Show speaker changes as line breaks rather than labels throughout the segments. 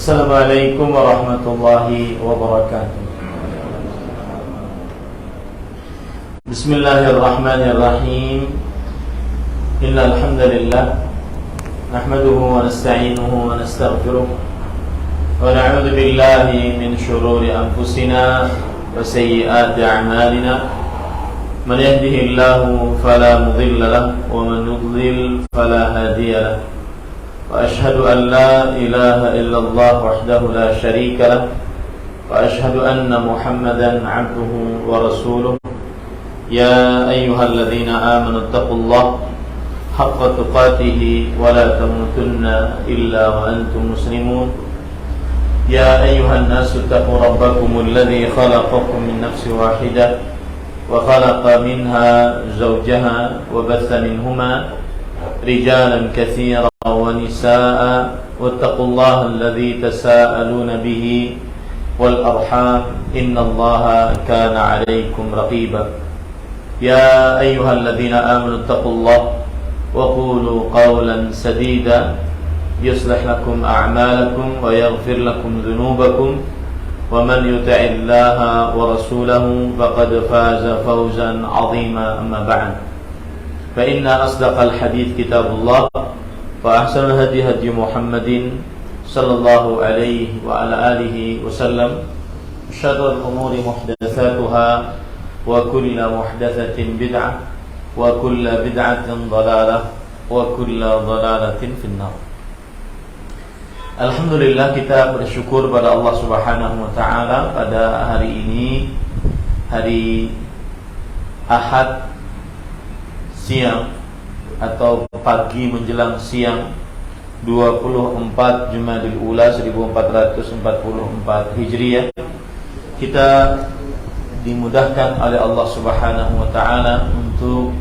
Assalamualaikum warahmatullahi wabarakatuh. Bismillahirrahmanirrahim. Innal hamdalillah nahmaduhu wa nasta'inuhu wa nastaghfiruh wa na'udzu billahi min shururi anfusina wa sayyiati a'malina. Man yahdihillahu fala mudilla lahu wa man yudlil fala hadiya lahu. وأشهد أن لا إله إلا الله وحده لا شريك له وأشهد أن محمدا عبده ورسوله يا أيها الذين آمنوا اتقوا الله حق تقاته ولا تموتن إلا وأنتم مسلمون يا أيها الناس اتقوا ربكم الذي خلقكم من نفس واحدة وخلق منها زوجها وبث منهما رجالا كثيرا ونساء واتقوا الله الذي تساءلون به والأرحام إن الله كان عليكم رقيبا يا أيها الذين آمنوا اتقوا الله وقولوا قولا سديدا يصلح لكم أعمالكم ويغفر لكم ذنوبكم ومن يطع الله ورسوله فقد فاز فوزا عظيما أما بعد فإن أصدق الحديث كتاب الله وأحسن الهدي هدي محمد صلى الله عليه وعلى آله وسلم شر الأمور محدثاتها وكل محدثة بدعة وكل بدعة ضلالة وكل ضلالة في النار. Alhamdulillah, kita bersyukur pada Allah Subhanahu wa taala pada hari ini, hari Ahad siang atau pagi menjelang siang 24 Jumadil Ula 1444 Hijriah, kita dimudahkan oleh Allah Subhanahu wa taala untuk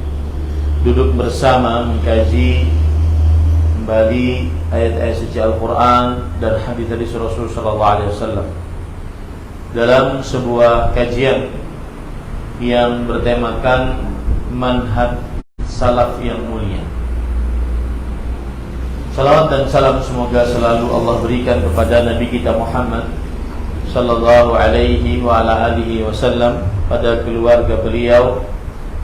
duduk bersama mengkaji kembali ayat-ayat suci Al-Qur'an dan hadis Rasul sallallahu alaihi wasallam dalam sebuah kajian yang bertemakan manhaj salaf yang mulia. Salawat dan salam semoga selalu Allah berikan kepada Nabi kita Muhammad sallallahu alaihi wa ala alihi wasallam, pada keluarga beliau,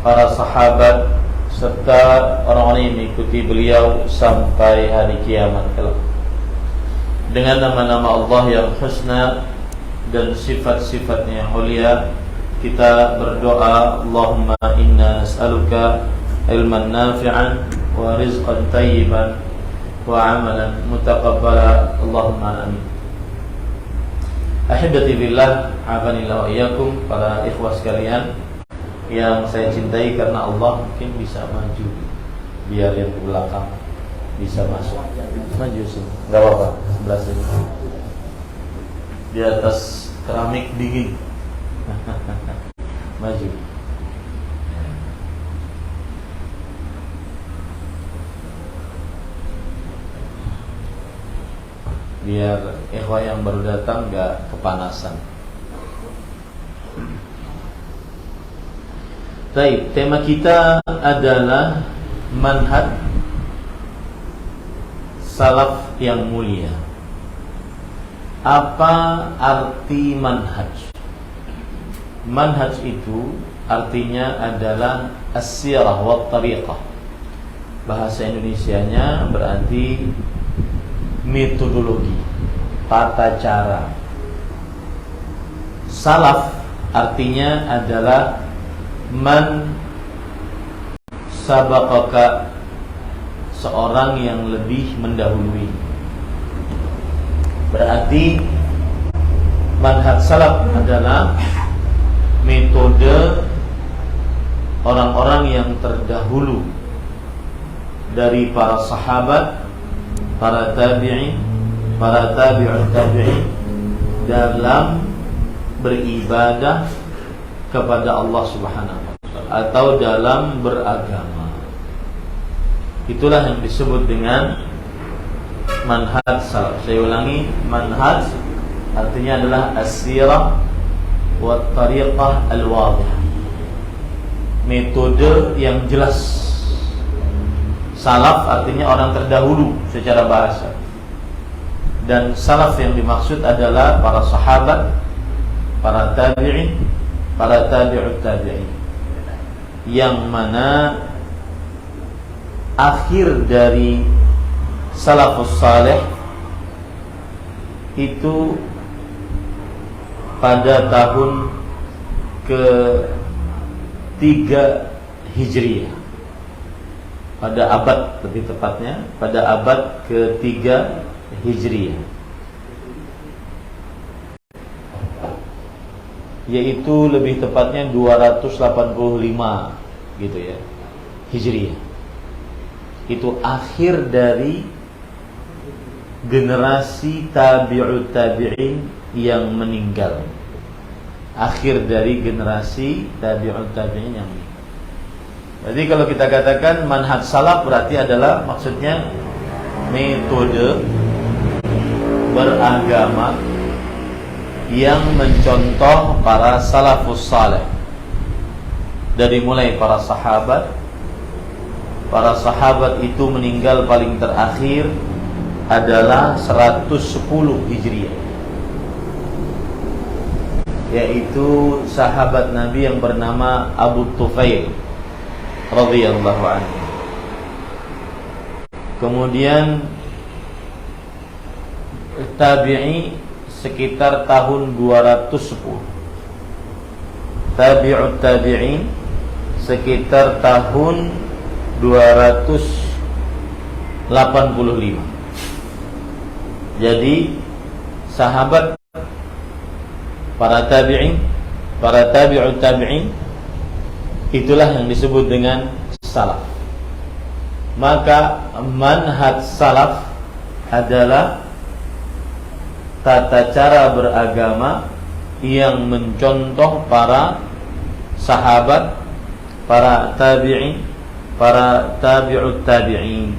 para sahabat, serta orang-orang yang mengikuti beliau sampai hari kiamat kelak. Dengan nama-nama Allah yang husna dan sifat-sifatnya yang mulia, kita berdoa, Allahumma inna nas'aluka ilman nafi'an wa rizqan tayyiban wa amalan mutaqabbala, Allahumma amin. Ahibati billah, afanillah wa iyyakum, para ikhwah sekalian yang saya cintai karena Allah, mungkin bisa maju biar yang di belakang bisa masuk. Maju sini, enggak apa-apa, sebelah sini. Di atas keramik dingin. Maju. Biar ikhwah yang baru datang gak kepanasan. Baik, tema kita adalah manhaj salaf yang mulia. Apa arti manhaj? Manhaj itu artinya adalah as-sirah wa tariqah. Bahasa Indonesianya berarti metodologi, tata cara. Salaf artinya adalah man sabaqaka, seorang yang lebih mendahului. Berarti manhaj salaf adalah metode orang-orang yang terdahulu dari para sahabat, para tabi'in, para tabi'ut tabi'in dalam beribadah kepada Allah Subhanahu wa taala atau dalam beragama. Itulah yang disebut dengan manhaj salaf. Saya ulangi, manhaj artinya adalah as-sirah wa tariqah al-wadhih, metode yang jelas. Salaf artinya orang terdahulu secara bahasa. Dan salaf yang dimaksud adalah para sahabat, para tabi'in, para tabi'ut tabi'in, yang mana akhir dari salafus saleh itu pada tahun ke-3 Hijriah, pada abad, lebih tepatnya pada abad ke-3 Hijriah, yaitu lebih tepatnya 285 gitu ya, Hijriah. Itu akhir dari generasi tabi'ut tabi'in yang meninggal. Akhir dari generasi tabi'ut tabi'in yang meninggal. Jadi kalau kita katakan manhaj salaf berarti adalah maksudnya metode beragama yang mencontoh para salafus saleh, dari mulai para sahabat. Para sahabat itu meninggal paling terakhir adalah 110 Hijriah, yaitu sahabat Nabi yang bernama Abu Tufail radhiyallahu anhu. Kemudian tabi'i sekitar tahun 210. Tabi'ut tabi'in sekitar tahun 285. Jadi sahabat, para tabi'in, para tabi'ut tabi'in, itulah yang disebut dengan salaf. Maka manhaj salaf adalah tata cara beragama yang mencontoh para sahabat, para tabi'in, para tabi'ut tabi'in.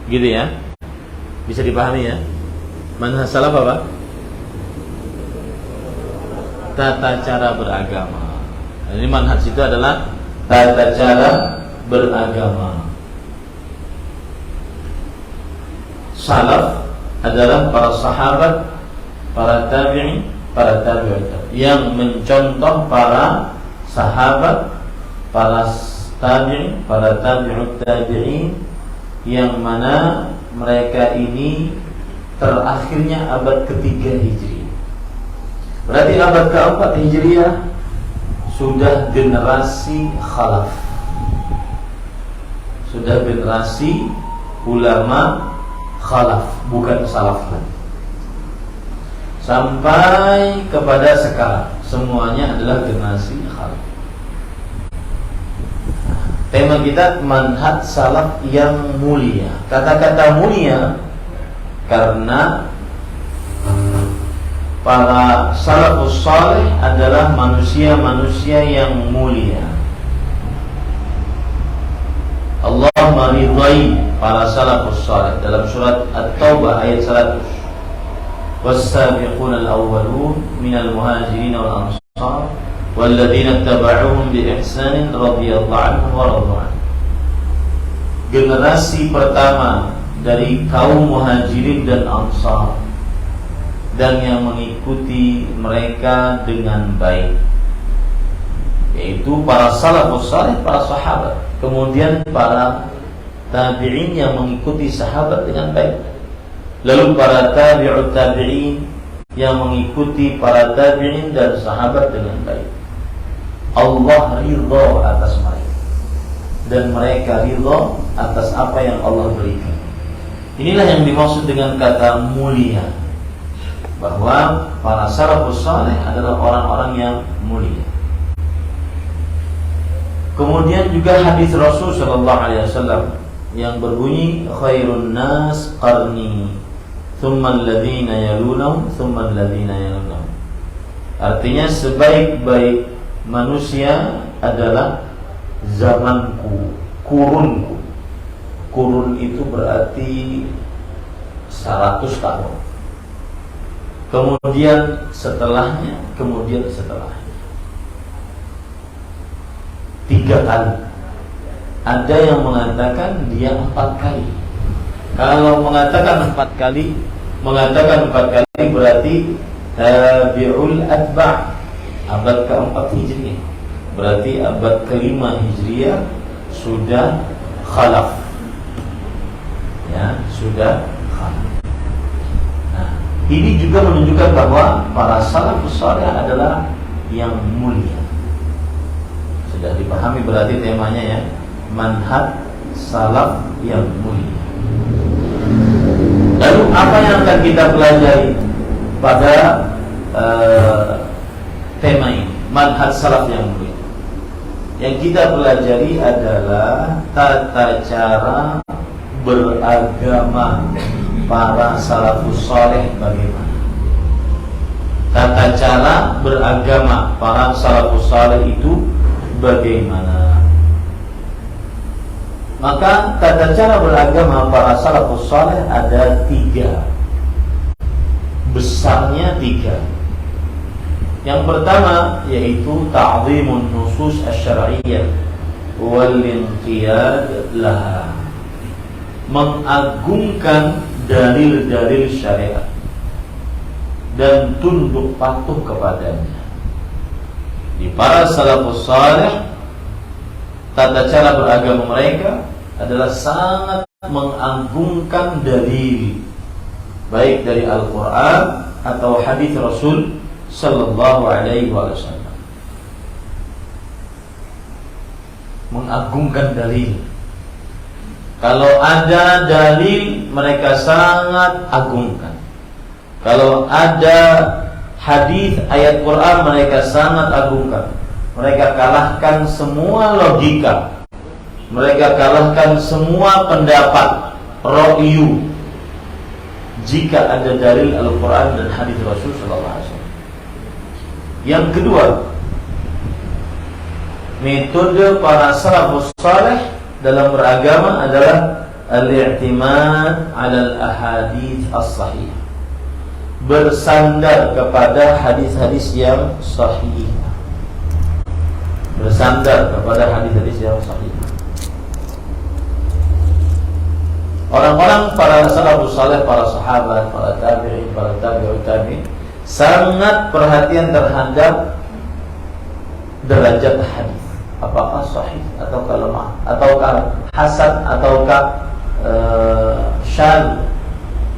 Gitu ya. Bisa dipahami ya. Manhaj salaf apa? Tata cara beragama. Ini manhaj itu adalah tata cara beragama. Salaf adalah para sahabat, para tabi'in, para tabi'ut yang mencontoh para sahabat, para tabi'in, para tabi'ut tabi'in, yang mana mereka ini terakhirnya abad ke-3 Hijriah. Berarti abad ke-4 Hijriah sudah generasi khalaf, sudah generasi ulama khalaf, bukan salaf lagi. Sampai kepada sekarang semuanya adalah generasi khalaf. Tema kita manhaj salaf yang mulia. Kata-kata mulia karena para salafus saleh adalah manusia-manusia yang mulia. Allah meridai para salafus saleh dalam surat At-Taubah ayat 100. Was-sabiquna al-awwalun minal muhajirin wal ansar walladzina ittaba'uuhum biihsanin radhiyallahu anhum wa radu anhu. Generasi pertama dari kaum muhajirin dan ansar dan yang mengikuti mereka dengan baik, yaitu para salafus saleh, para sahabat. Kemudian para tabi'in yang mengikuti sahabat dengan baik. Lalu para tabi'ut tabi'in yang mengikuti para tabi'in dan sahabat dengan baik. Allah ridha atas mereka dan mereka ridha atas apa yang Allah berikan. Inilah yang dimaksud dengan kata mulia, bahwa para salafus saleh adalah orang-orang yang mulia. Kemudian juga hadis Rasul sallallahu alaihi wasallam yang berbunyi khairun nas qarni thumma alladhina yalunhum thumma alladhina yalunhum. Artinya sebaik-baik manusia adalah zamanku, kurunku. Kurun itu berarti 100 tahun. Kemudian setelahnya, kemudian setelahnya 3 kali. Ada yang mengatakan dia 4 kali. Kalau mengatakan empat kali berarti tabi'ul atba' abad keempat Hijriah. Berarti abad kelima Hijriah sudah khalaf. Ya, sudah khalaf. Nah, ini juga menunjukkan bahwa para salafus saleh adalah yang mulia. Sudah dipahami berarti temanya ya, manhaj salaf yang mulia. Lalu apa yang akan kita pelajari pada tema ini, manhaj salaf yang mulia? Yang kita pelajari adalah tata cara beragama para salafus saleh bagaimana. Tata cara beragama para salafus saleh itu bagaimana? Maka tata cara beragama para salafus saleh ada tiga. Besarnya tiga. Yang pertama yaitu ta'zimun nusus asy-syar'iyyah wal inqiyad laha. Mengagungkan dalil-dalil syariat dan tunduk patuh kepadanya. Di para salafus saleh, tata cara beragama mereka adalah sangat mengagungkan dalil, baik dari Al-Quran atau hadis Rasul sallallahu alaihi wasallam. Mengagungkan dalil. Kalau ada dalil, mereka sangat agungkan. Kalau ada hadis ayat Quran, mereka sangat agungkan. Mereka kalahkan semua logika. Mereka kalahkan semua pendapat ra'yu jika ada dalil Al-Quran dan hadis Rasul sallallahu alaihi wasallam. Yang kedua, metode para salafus saleh dalam beragama adalah al-i'timad 'ala al-ahadits as-sahih. Bersandar kepada hadis-hadis yang sahih. Bersandar kepada hadis-hadis yang sahih. Orang-orang para salafus saleh, para sahabat, para tabi'in, para tabi'ut tabi'in sangat perhatian terhadap derajat hadis. Apakah sahih ataukah lemah, ataukah hasan, ataukah syadz,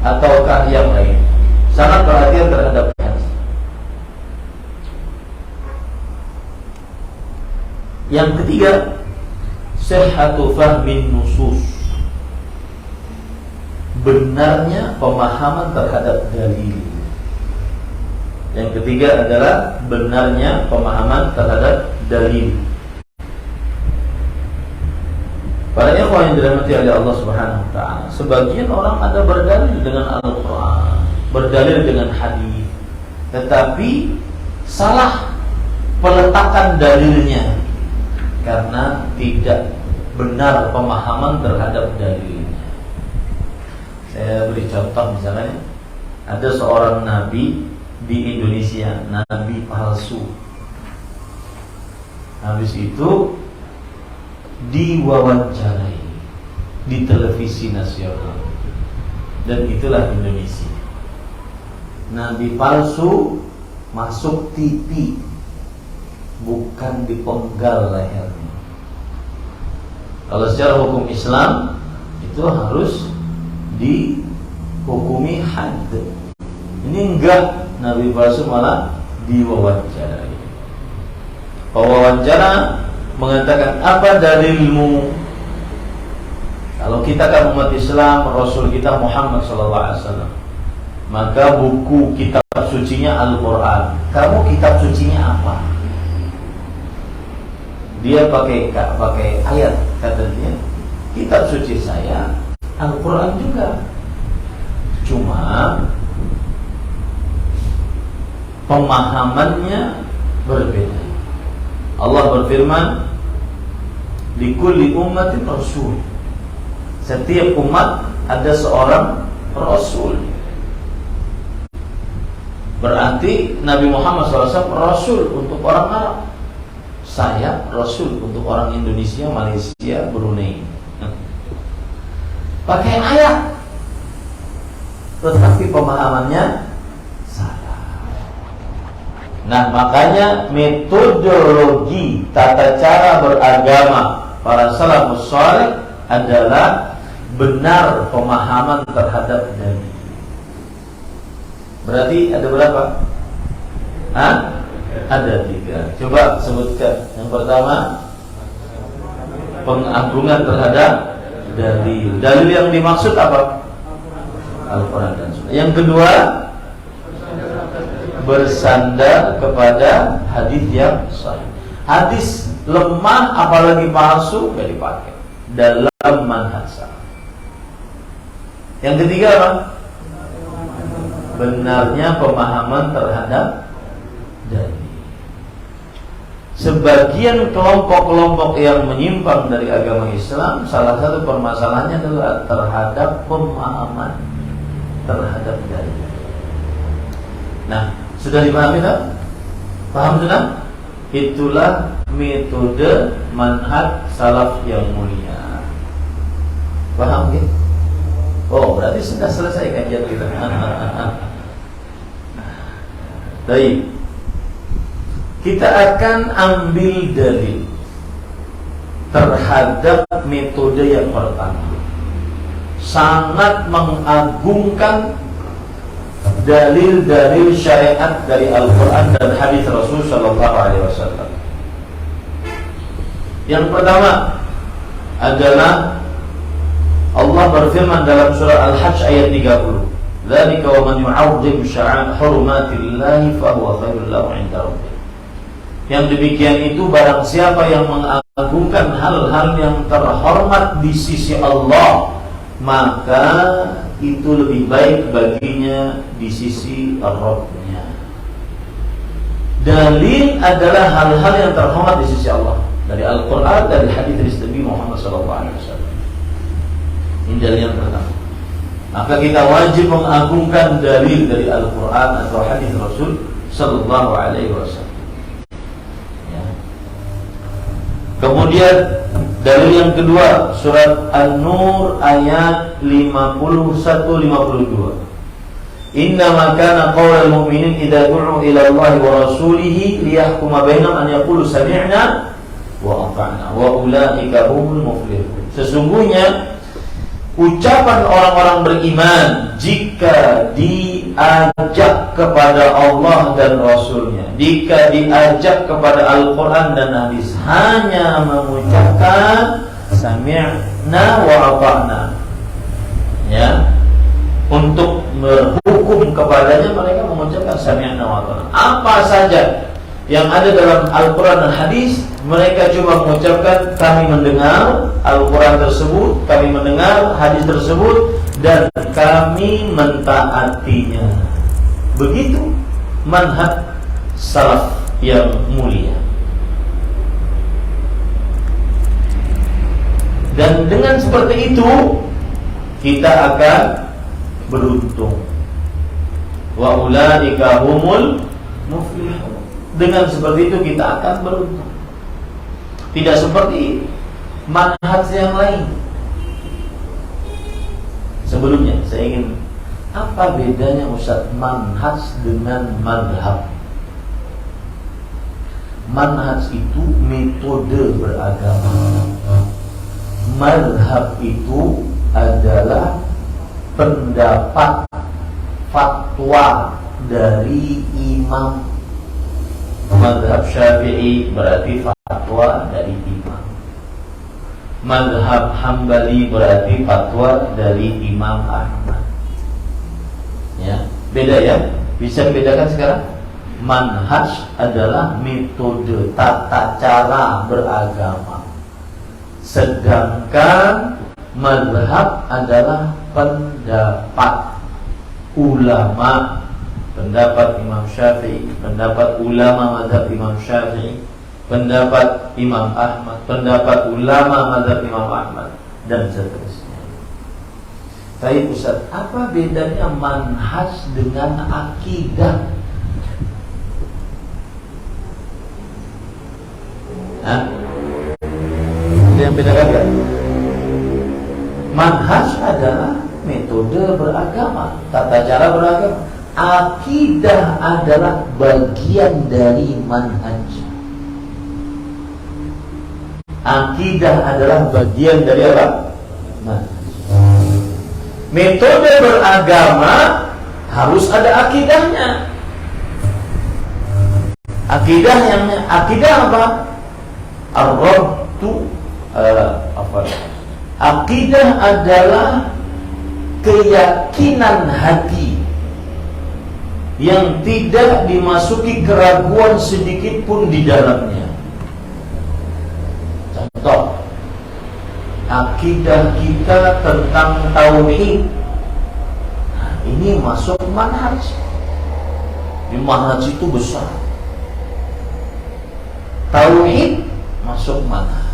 ataukah yang lain. Sangat perhatian terhadap hadis. Yang ketiga, sihhatu fahmin nusus. Benarnya pemahaman terhadap dalil. Yang ketiga adalah benarnya pemahaman terhadap dalil. Para ikhwan yang dirahmati oleh Allah Subhanahu wa taala, sebagian orang ada berdalil dengan Al-Qur'an, berdalil dengan hadis, tetapi salah peletakan dalilnya karena tidak benar pemahaman terhadap dalilnya. Saya beri contoh, misalnya ada seorang nabi di Indonesia, nabi palsu. Habis itu diwawancarai di televisi nasional, dan itulah Indonesia. Nabi palsu masuk TV, bukan dipenggal lehernya. Kalau secara hukum Islam itu harus dihukumi hadd. Ini enggak, Nabi palsu malah diwawancarai. Pewawancara mengatakan, apa dalilmu? Kalau kita kan umat Islam, Rasul kita Muhammad SAW, maka buku kitab sucinya Al-Quran. Kamu kitab sucinya apa? Dia pakai ayat, kata dia, kitab suci saya Al-Quran juga, cuma pemahamannya berbeda. Allah berfirman, likulli ummatin rasul. Setiap umat ada seorang rasul. Berarti Nabi Muhammad SAW rasul untuk orang Arab, saya rasul untuk orang Indonesia, Malaysia, Brunei. Pakai ayat, tetapi pemahamannya salah. Nah, makanya metodologi tata cara beragama para salafus saleh adalah benar pemahaman terhadap dalil. Berarti ada berapa? Ada 3. Coba sebutkan. Yang pertama, pengagungan terhadap dalil. Dalil yang dimaksud apa? Al-Quran dan Sunnah. Yang kedua, bersandar kepada hadis yang sahih. Hadis lemah apalagi palsu gak dipakai dalam manhaj salaf. Yang ketiga apa? Benarnya pemahaman terhadap dalil. Sebagian kelompok-kelompok yang menyimpang dari agama Islam, salah satu permasalahannya adalah terhadap pemahaman terhadap dalil. Nah, sudah dipahami tak? Paham sudah? Itulah metode manhaj salaf yang mulia. Paham ya? Oh, berarti sudah selesai kajian kita. Baik. Kita akan ambil dalil terhadap metode yang pertama. Sangat mengagungkan dalil-dalil syariat dari Al-Quran dan hadis Rasul Sallallahu Alaihi Wasallam. Yang pertama adalah Allah berfirman dalam surah Al-Hajj ayat 30. Dzalika wa man yu'azzim hurumatillahi fa huwa khairul lahu 'inda rabbih. Yang demikian itu barang siapa yang mengagungkan hal-hal yang terhormat di sisi Allah, maka itu lebih baik baginya di sisi Rabb-nya. Dalil adalah hal-hal yang terhormat di sisi Allah dari Al-Quran, dari hadis Nabi Muhammad SAW. Ini dalil yang pertama. Maka kita wajib mengagungkan dalil dari Al-Quran atau hadis Rasul Sallallahu Alaihi Wasallam. Ya. Kemudian dalil yang kedua, surat An-Nur ayat 51-52. Innama kana qaulal mu'minin idza du'u ila Allahi wa rasulihi liyahkuma bainahum an yaqulu sami'na wa ata'na wa ulaika humul muflihun. Sesungguhnya ucapan orang-orang beriman jika diajak kepada Allah dan Rasulnya, jika diajak kepada Al-Quran dan hadis, hanya mengucapkan sami'na wa ata'na, ya, untuk berhukum kepadanya mereka mengucapkan sami'na wa ata'na. Apa saja yang ada dalam Al-Quran dan hadis, mereka cuma mengucapkan kami mendengar Al-Quran tersebut, kami mendengar hadis tersebut, dan kami mentaatinya. Begitu manhaj salaf yang mulia. Dan dengan seperti itu kita akan beruntung. Wa ulaika humul muflihun. Dengan seperti itu kita akan beruntung. Tidak seperti manhaj yang lain. Sebelumnya saya ingin, apa bedanya Ustaz manhaj dengan madhab? Manhaj itu metode beragama. Madhab itu adalah pendapat fatwa dari imam. Madhab Syafi'i berarti fatwa dari imam. Madhab Hambali berarti fatwa dari Imam Ahmad. Ya, beda ya? Bisa dibedakan sekarang? Manhaj adalah metode tata cara beragama, sedangkan madhab adalah pendapat ulama. Pendapat Imam Syafi'i, pendapat ulama mazhab Imam Syafi'i, pendapat Imam Ahmad, pendapat ulama mazhab Imam Ahmad, dan seterusnya. Baik Ustaz, apa bedanya manhaj dengan akidah? Ada yang bedakan kan? Manhaj adalah metode beragama, tata cara beragama. Akidah adalah bagian dari manhaj. Akidah adalah bagian dari apa? Manhaj. Metode beragama harus ada akidahnya. Akidah apa? Ar-rabtu Akidah adalah keyakinan hati yang tidak dimasuki keraguan sedikit pun di dalamnya. Contoh, akidah kita tentang tauhid. Nah, ini masuk manhaj. Di manhaj itu besar. Tauhid masuk manhaj.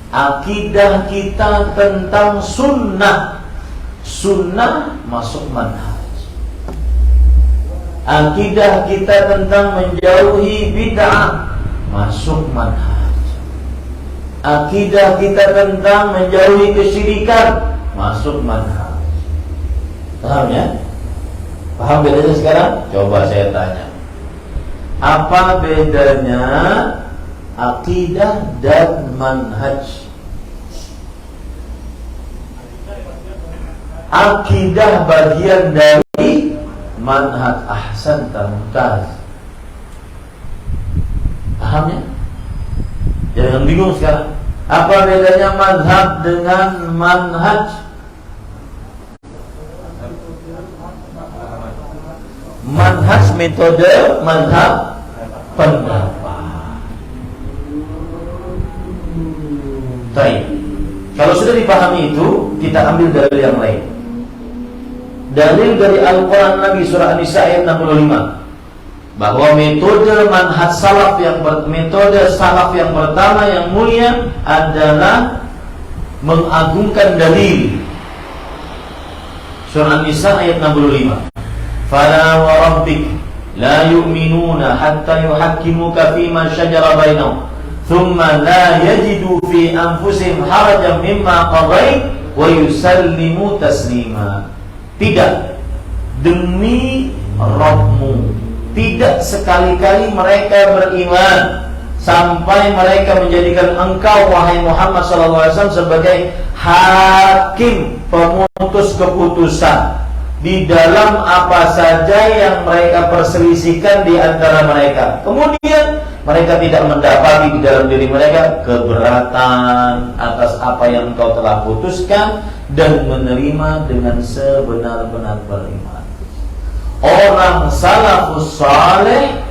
Akidah kita tentang sunnah masuk manhaj. Akidah kita tentang menjauhi bid'ah masuk manhaj. Akidah kita tentang menjauhi kesyirikan masuk manhaj. Paham ya? Paham bedanya sekarang? Coba saya tanya, apa bedanya akidah dan manhaj? Akidah bagian dari manhaj. Ahsan tamtaz. Paham ya? Jangan bingung sekarang. Apa bedanya mazhab dengan manhaj? Manhaj metode, mazhab pendapat. Baik. Kalau sudah dipahami itu, kita ambil dalil yang lain. Dalil dari Al-Quran Nabi surah An-Nisa ayat 65, bahwa metode manhaj salaf metode salaf yang pertama yang mulia adalah mengagungkan dalil. Surah An-Nisa ayat 65. Fala wa rabbik la yu'minuna hatta yuhakkimuka fima syajara bainahum thumma la yajidu fi anfusihim harajan mimma qadait wa yusallimu taslima. Tidak, demi Rabbmu, tidak sekali-kali mereka beriman sampai mereka menjadikan engkau wahai Muhammad SAW sebagai hakim, pemutus keputusan di dalam apa saja yang mereka perselisihkan di antara mereka. Kemudian mereka tidak mendapati di dalam diri mereka keberatan atas apa yang engkau telah putuskan dan menerima dengan sebenar-benar beriman. Orang salafus saleh,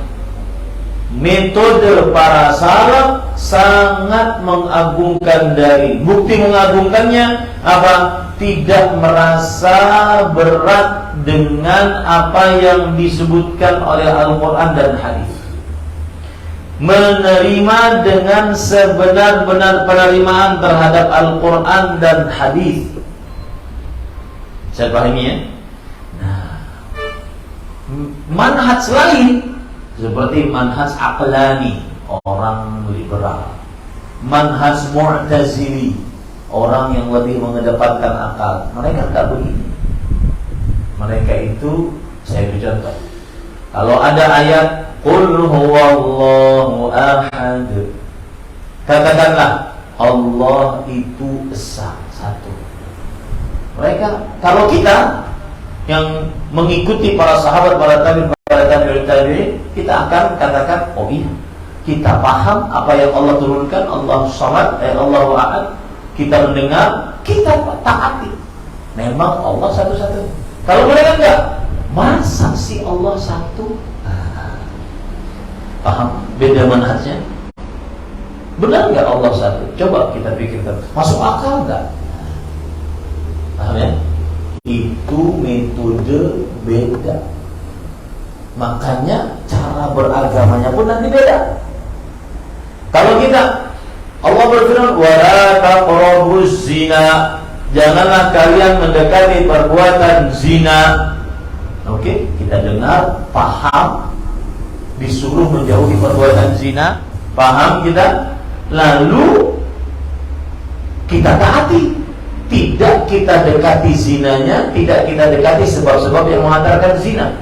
metode para salaf sangat mengagungkan dalil. Bukti mengagungkannya apa? Tidak merasa berat dengan apa yang disebutkan oleh Al-Quran dan hadis. Menerima dengan sebenar-benar penerimaan terhadap Al-Quran dan hadis. Saya pahami ya? Nah, manhaj lain seperti manhaj aqlani, orang liberal. Manhaj mu'tazili, orang yang lebih mengedepankan akal. Mereka tak begini. Mereka itu, saya beri contoh. Kalau ada ayat Qul huwallahu ahad, katakanlah Allah itu esa, satu. Mereka, kalau kita yang mengikuti para sahabat, para tabi'in, kita akan katakan, oh iya, kita paham apa yang Allah turunkan, Allah samad, Allahu ahad. Kita mendengar, kita taati. Memang Allah satu-satu. Kalau mereka enggak, masa sih Allah satu? Paham beda manhajnya? Benar enggak Allah satu? Coba kita pikirkan, masuk akal enggak? Paham ya? Itu metode beda. Makanya cara beragamanya pun nanti beda. Kalau kita, Allah berfirman, wala taqrabuz zina, janganlah kalian mendekati perbuatan zina. Oke, kita dengar, paham, disuruh menjauhi perbuatan zina, paham kita, lalu kita taati. tidak kita dekati zinanya, tidak kita dekati sebab-sebab yang menghantarkan zina.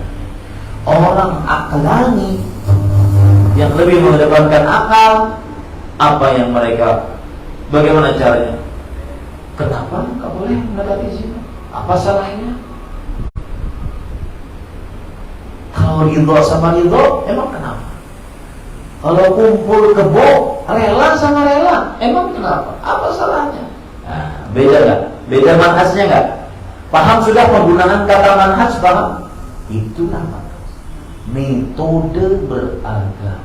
Orang aklani yang lebih mengedepankan akal, apa yang mereka, bagaimana caranya? Kenapa nggak boleh mendekati zina? Apa salahnya? Kalau ridho sama ridho, emang kenapa? Kalau kumpul kebo, rela sama rela, emang kenapa? Apa salahnya? Nah, beda nggak? Beda manhajnya nggak? Paham sudah penggunaan kata manhaj? Paham? Itu nama metode beragama.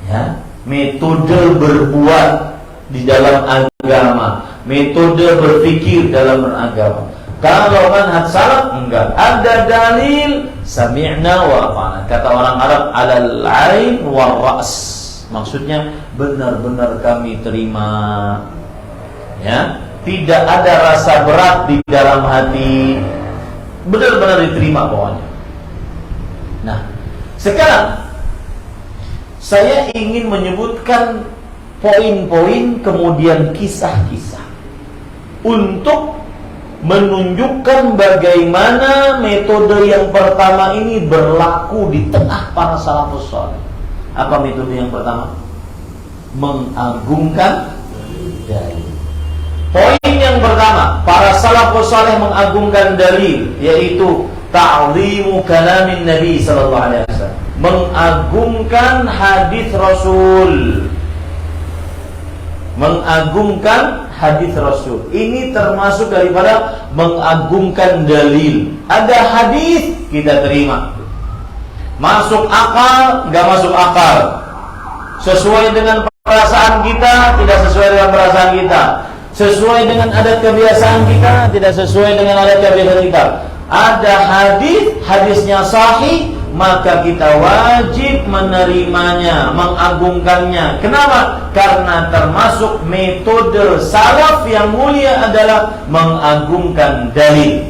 Ya, metode berbuat di dalam agama, metode berpikir dalam beragama. Kalau manhaj salaf enggak, ada dalil sami'na wa ata'na. Kata orang Arab, alal ain wa ra's. Maksudnya benar-benar kami terima. Ya, tidak ada rasa berat di dalam hati. Benar-benar diterima pokoknya. Nah, sekarang saya ingin menyebutkan poin-poin kemudian kisah-kisah untuk menunjukkan bagaimana metode yang pertama ini berlaku di tengah para salafus saleh. Apa metode yang pertama? Mengagungkan dalil. Poin yang pertama, para salafus saleh mengagungkan dalil, yaitu ta'zimu kalamin Nabi sallallahu alaihi wasallam. Mengagungkan hadis Rasul. Mengagungkan hadis Rasul. Ini termasuk daripada mengagungkan dalil. Ada hadis kita terima. Masuk akal, enggak masuk akal. Sesuai dengan perasaan kita, tidak sesuai dengan perasaan kita. Sesuai dengan adat kebiasaan kita, tidak sesuai dengan adat kebiasaan kita. Ada hadis, hadisnya sahih, maka kita wajib menerimanya, mengagungkannya. Kenapa? Karena termasuk metode salaf yang mulia adalah mengagungkan dalil.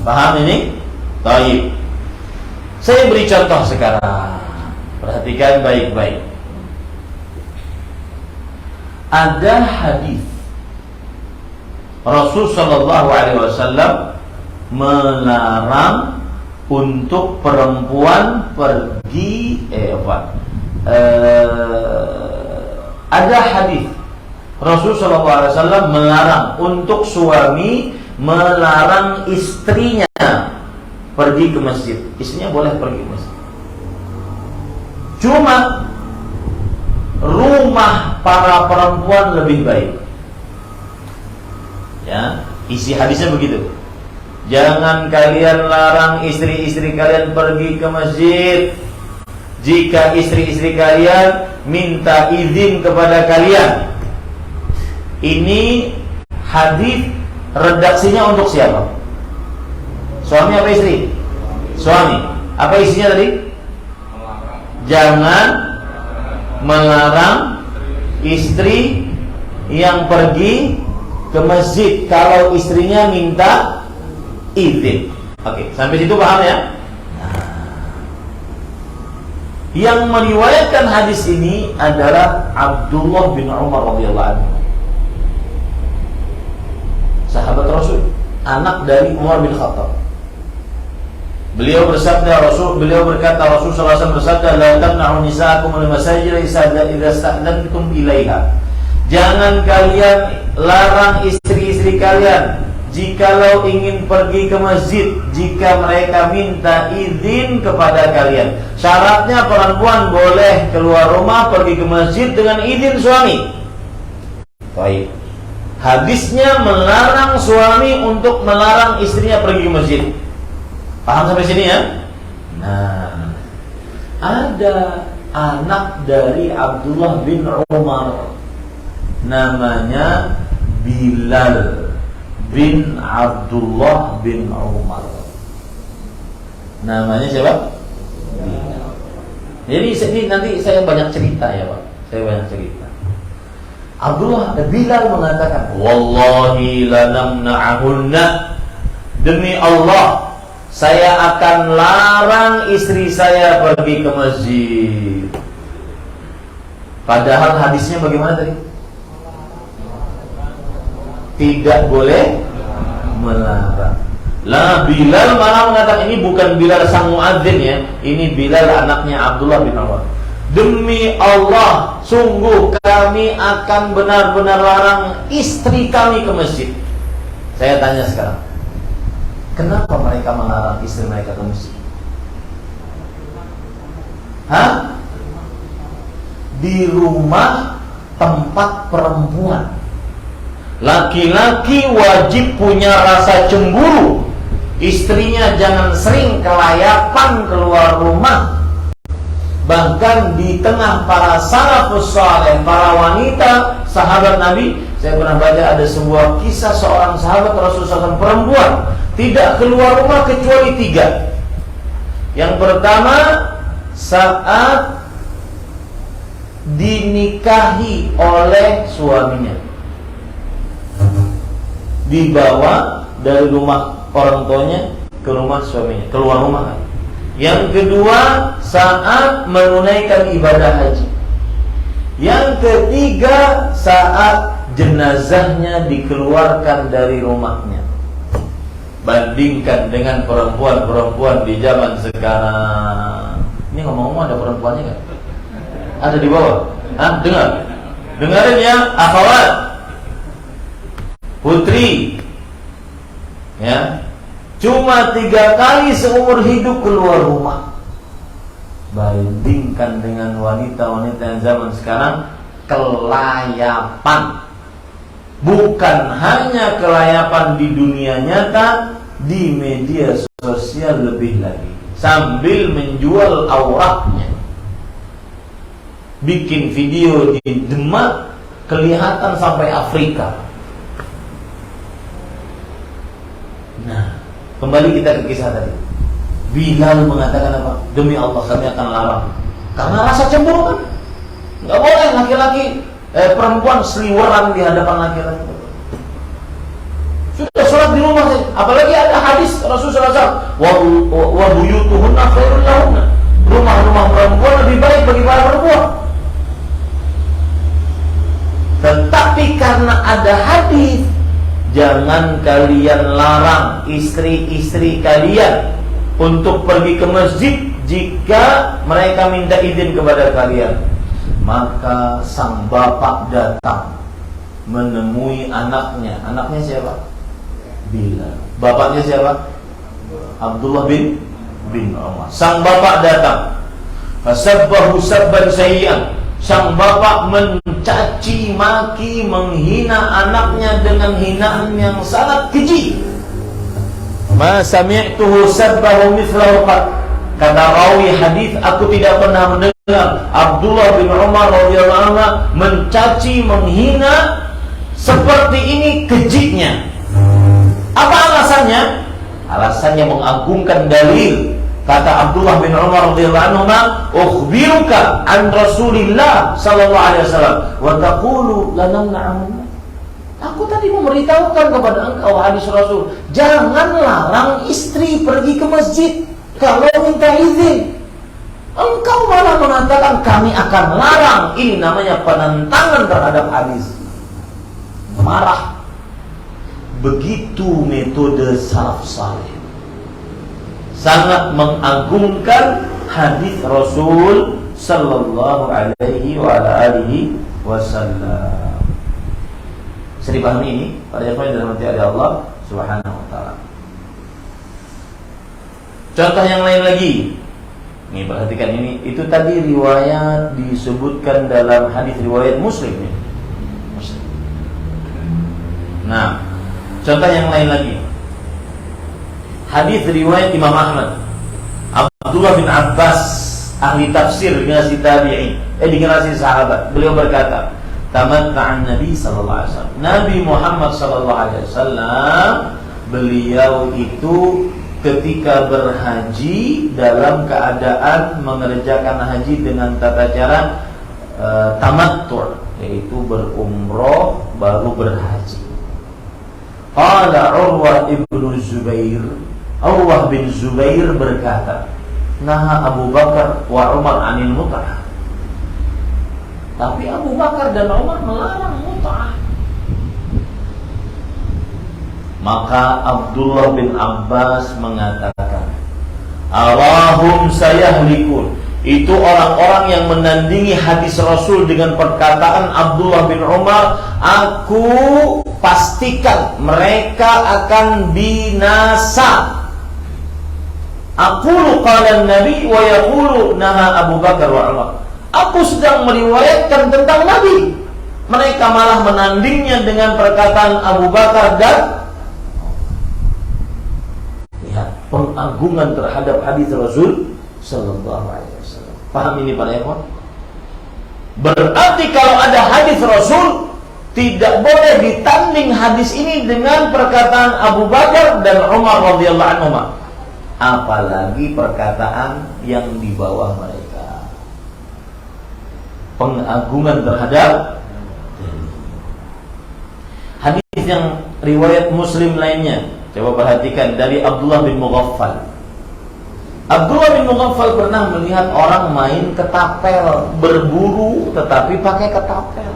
Paham ini? Baik. Saya beri contoh sekarang. Perhatikan baik-baik. Ada hadis Rasul sallallahu alaihi wasallam melarang untuk perempuan pergi ada hadis Rasul sallallahu alaihi wasallam melarang untuk suami melarang istrinya pergi ke masjid. Istrinya boleh pergi ke masjid. Cuma rumah para perempuan lebih baik. Ya, isi hadisnya begitu. Jangan kalian larang istri-istri kalian pergi ke masjid jika istri-istri kalian minta izin kepada kalian. Ini hadis redaksinya untuk siapa? Suami apa istri? Suami. Apa isinya tadi? Jangan melarang istri yang pergi ke masjid kalau istrinya minta izin. Oke, sampai situ paham ya? Yang meriwayatkan hadis ini adalah Abdullah bin Umar radhiyallahu anhu. Sahabat Rasul, anak dari Umar bin Khattab. Beliau berkata Rasul sallallahu alaihi wasallam bersabda, "La tamna'u nisa'akum min masajid idza sta'dantum ilaiha." Jangan kalian larang istri-istri kalian jikalau ingin pergi ke masjid jika mereka minta izin kepada kalian. Syaratnya perempuan boleh keluar rumah pergi ke masjid dengan izin suami. Baik. Hadisnya melarang suami untuk melarang istrinya pergi ke masjid. Paham sampai sini ya? Nah, ada anak dari Abdullah bin Umar, namanya Bilal bin Abdullah bin Umar. Namanya siapa? Bilal. Jadi nanti saya banyak cerita ya Pak. Saya banyak cerita. Bilal mengatakan, "Wallahi lanamna'ahunna." Demi Allah, saya akan larang istri saya pergi ke masjid. Padahal hadisnya bagaimana tadi? tidak boleh melarang. Lah Bilal malah mengatakan, ini bukan Bilal sang muadzin ya, ini Bilal anaknya Abdullah bin Umar. Demi Allah, sungguh kami akan benar-benar larang istri kami ke masjid. Saya tanya sekarang, kenapa mereka melarang istri mereka ke masjid? Hah? Di rumah tempat perempuan, laki-laki wajib punya rasa cemburu. Istrinya jangan sering kelayapan keluar rumah. Bahkan di tengah para salafus saleh, para wanita sahabat Nabi, saya pernah baca ada sebuah kisah seorang sahabat Rasulullah SAW perempuan tidak keluar rumah kecuali 3. Yang pertama, saat dinikahi oleh suaminya, dibawa dari rumah orang tuanya ke rumah suaminya, keluar rumah kan. Yang kedua, saat menunaikan ibadah haji. Yang ketiga, saat jenazahnya dikeluarkan dari rumahnya. Bandingkan dengan perempuan-perempuan di zaman sekarang. Ini ngomong-ngomong ada perempuannya nggak? Ada di bawah? Dengar, dengarin ya, akhwat, putri, ya. Cuma 3 kali seumur hidup keluar rumah. Bandingkan dengan wanita-wanita yang zaman sekarang, kelayapan. Bukan hanya kelayapan di dunia nyata, di media sosial lebih lagi. Sambil menjual auratnya. Bikin video di Demak, kelihatan sampai Afrika. Nah, kembali kita ke kisah tadi. Bilal mengatakan apa? Demi Allah kami akan larang. Karena rasa cemburu kan. Nggak boleh laki-laki perempuan seliweran di hadapan laki-laki. Sudah sholat di rumah saja. Apalagi ada hadis Rasulullah SAW, wa buyutuhunna khairul lahunna. Rumah-rumah perempuan lebih baik bagi para perempuan. Tetapi karena ada hadis, jangan kalian larang istri-istri kalian untuk pergi ke masjid jika mereka minta izin kepada kalian. Maka sang bapak datang menemui anaknya. Anaknya siapa? Bilal. Bapaknya siapa? Abdullah bin Umar. Sang bapak datang. Fasabbahu sabban sayyi'an. Sang bapak mencaci maki, menghina anaknya dengan hinaan yang sangat keji. Ma sami'tuhu sabbahu mithlahu qad. Kata rawi hadis, aku tidak pernah mendengar Abdullah bin Umar radhiyallahu anhu mencaci, menghina seperti ini kejinya. Apa alasannya? Alasannya mengagungkan dalil. Kata Abdullah bin Umar radhiyallahu anhu, "Ukhbiruka an Rasulillah sallallahu alaihi wasallam wa taqulu lanamna'ahu." Aku tadi memberitahukan kepada engkau hadis Rasul, jangan larang istri pergi ke masjid kalau minta izin. Engkau malah mengatakan kami akan larang. Ini namanya penentangan terhadap hadis. Marah. Begitu metode salaf saleh. Sangat mengagungkan hadis Rasul sallallahu alaihi wa alihi wasallam. Bisa dipahami ini pada yang dirahmati oleh Allah Subhanahu wa taala. Contoh yang lain lagi. Nih perhatikan ini, itu tadi riwayat disebutkan dalam hadis riwayat Muslim ya. Muslim. Nah, contoh yang lain lagi. Hadis riwayat Imam Ahmad. Abdullah bin Abbas, ahli tafsir generasi tabi'in, generasi sahabat. Beliau berkata, tamatta'an Nabi sallallahu alaihi wasallam. Nabi Muhammad sallallahu alaihi wasallam, beliau itu ketika berhaji dalam keadaan mengerjakan haji dengan tata cara tamattu', yaitu berumroh baru berhaji. Qala Urwah bin Zubair berkata, naha Abu Bakar wa Umar anil mut'ah. Tapi Abu Bakar dan Umar melarang mut'ah. Maka Abdullah bin Abbas mengatakan, arahum sayahlikun. Itu orang-orang yang menandingi hadis Rasul dengan perkataan Abdullah bin Umar, aku pastikan mereka akan binasa. Aqulu qala Nabi wa yaqulu naha Abu Bakar wa Umar. Aku sedang meriwayatkan tentang Nabi, mereka malah menandingnya dengan perkataan Abu Bakar dan pengagungan terhadap hadis Rasul sallallahu alaihi wasallam. Paham ini para ikhwan? Berarti kalau ada hadis Rasul, tidak boleh ditanding hadis ini dengan perkataan Abu Bakar dan Umar radhiyallahu anhuma. Apalagi perkataan yang di bawah mereka. Pengagungan terhadap hadis yang riwayat Muslim lainnya. Coba perhatikan dari Abdullah bin Mughaffal. Abdullah bin Mughaffal pernah melihat orang main ketapel, berburu tetapi pakai ketapel.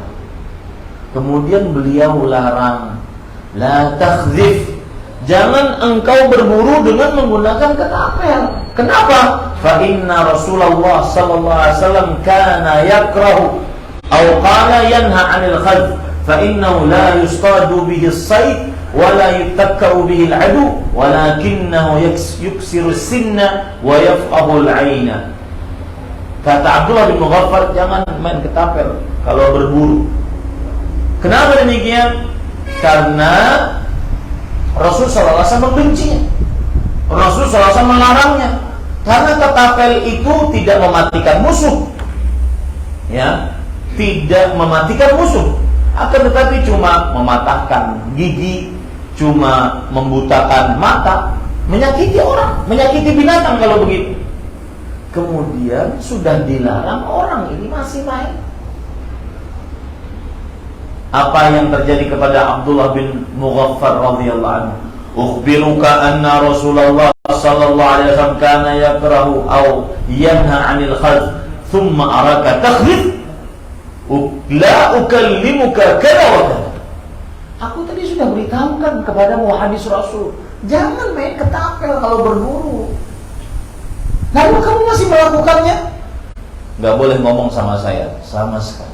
Kemudian beliau larang, la takhzif, jangan engkau berburu dengan menggunakan ketapel. Kenapa? Fa inna Rasulullah sallallahu alaihi wasallam kana yakrahu aw qala yanha 'anil khazf, fa innahu la yustadu bihi as-sayd wala yuttakka'u bihi al-'adu walakinnahu yuksiru as-sinna wa yafqahu al-'aina. Kata Abdullah bin Mughaffal, jangan main ketapel kalau berburu. Kenapa demikian? Karena Rasul sallallahu alaihi wasallam membencinya. Rasul sallallahu alaihi wasallam melarangnya. Karena ketapel itu tidak mematikan musuh. Ya, tidak mematikan musuh. Akan tetapi cuma mematahkan gigi, cuma membutakan mata, menyakiti orang, menyakiti binatang kalau begitu. Kemudian sudah dilarang, orang ini masih main. Apa yang terjadi kepada Abdullah bin Mughaffal radhiyallahu anhu? Ukhbiruka anna Rasulullah sallallahu alaihi wasallam kana yakrahu aw yanha 'anil khazf thumma araka takhlif la ukallimuka kada wa kada. Aku tadi sudah beritahukan kepadamu hadis Rasul, jangan main ketapel kalau berburu. Lalu kamu masih melakukannya? Gak boleh ngomong sama saya sama sekali.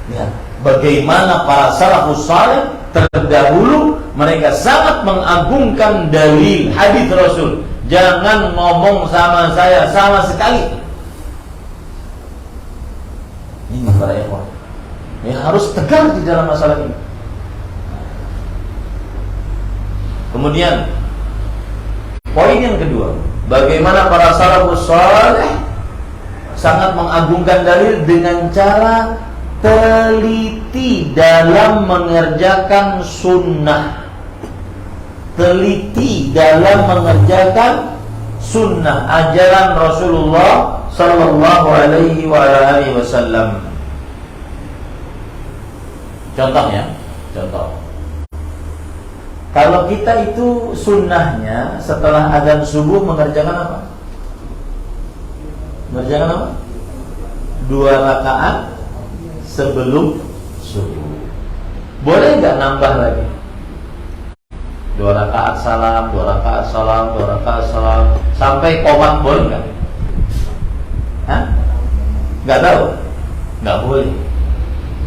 Ya, bagaimana para salafus saleh terdahulu, mereka sangat mengagungkan dalil hadis Rasul. Jangan ngomong sama saya sama sekali. Ini para ikhwan, ya, harus tegar di dalam masalah ini. Kemudian poin yang kedua, bagaimana para salafus saleh sangat mengagungkan dalil dengan cara teliti dalam mengerjakan sunnah. Teliti dalam mengerjakan sunnah ajaran Rasulullah sallallahu alaihi wasallam. Contohnya, kalau kita itu sunnahnya setelah azan subuh mengerjakan apa? Mengerjakan apa? 2 rakaat sebelum subuh. Boleh nggak nambah lagi? 2 rakaat salam, 2 rakaat salam, 2 rakaat salam sampai qomat, boleh nggak? Hah? Nggak tahu? Nggak boleh.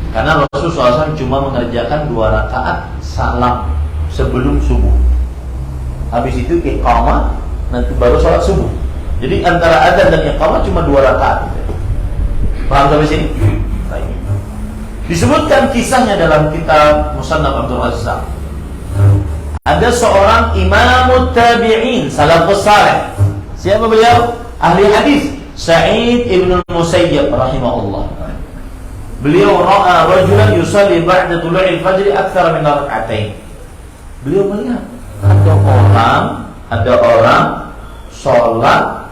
Karena Rasulullah SAW cuma mengerjakan 2 rakaat salam sebelum subuh. Habis itu iqamah, nanti baru sholat subuh. Jadi antara adzan dan iqamah cuma 2 rakaat. Paham sampai sini? Baik. Disebutkan kisahnya dalam kitab Musannaf Abdul Razzaq. Ada seorang imam tabi'in, salafus saleh. Siapa beliau? Ahli hadis, Sa'id ibn al-Musayyab rahimahullah. Beliau ra'a rajulan yusalli ba'da tulu'il fajr akthar min rak'atain. Beliau melihat ada orang sholat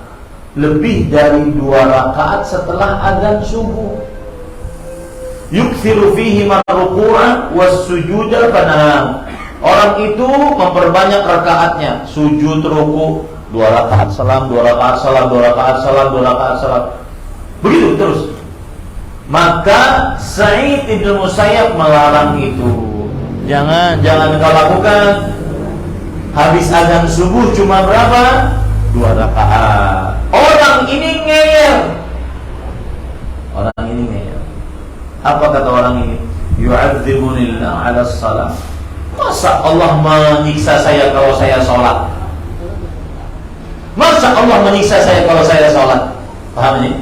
lebih dari 2 rakaat setelah azan subuh. Yukthiru fihi marruku'an was-sujuda fanam. Orang itu memperbanyak rakaatnya, sujud, ruku, 2 rakaat salam, 2 rakaat salam, 2 rakaat salam, 2 rakaat salam. Begitu terus. Maka Sa'id ibn Musayyab melarang itu. Jangan engkau lakukan. Habis azan subuh cuma berapa? 2 rakaat. Orang ini ngeyel. Apa kata orang ini? Yu'adzibunillah ala salat. Masa Allah menyiksa saya kalau saya sholat? Masa Allah menyiksa saya kalau saya sholat? Paham ini?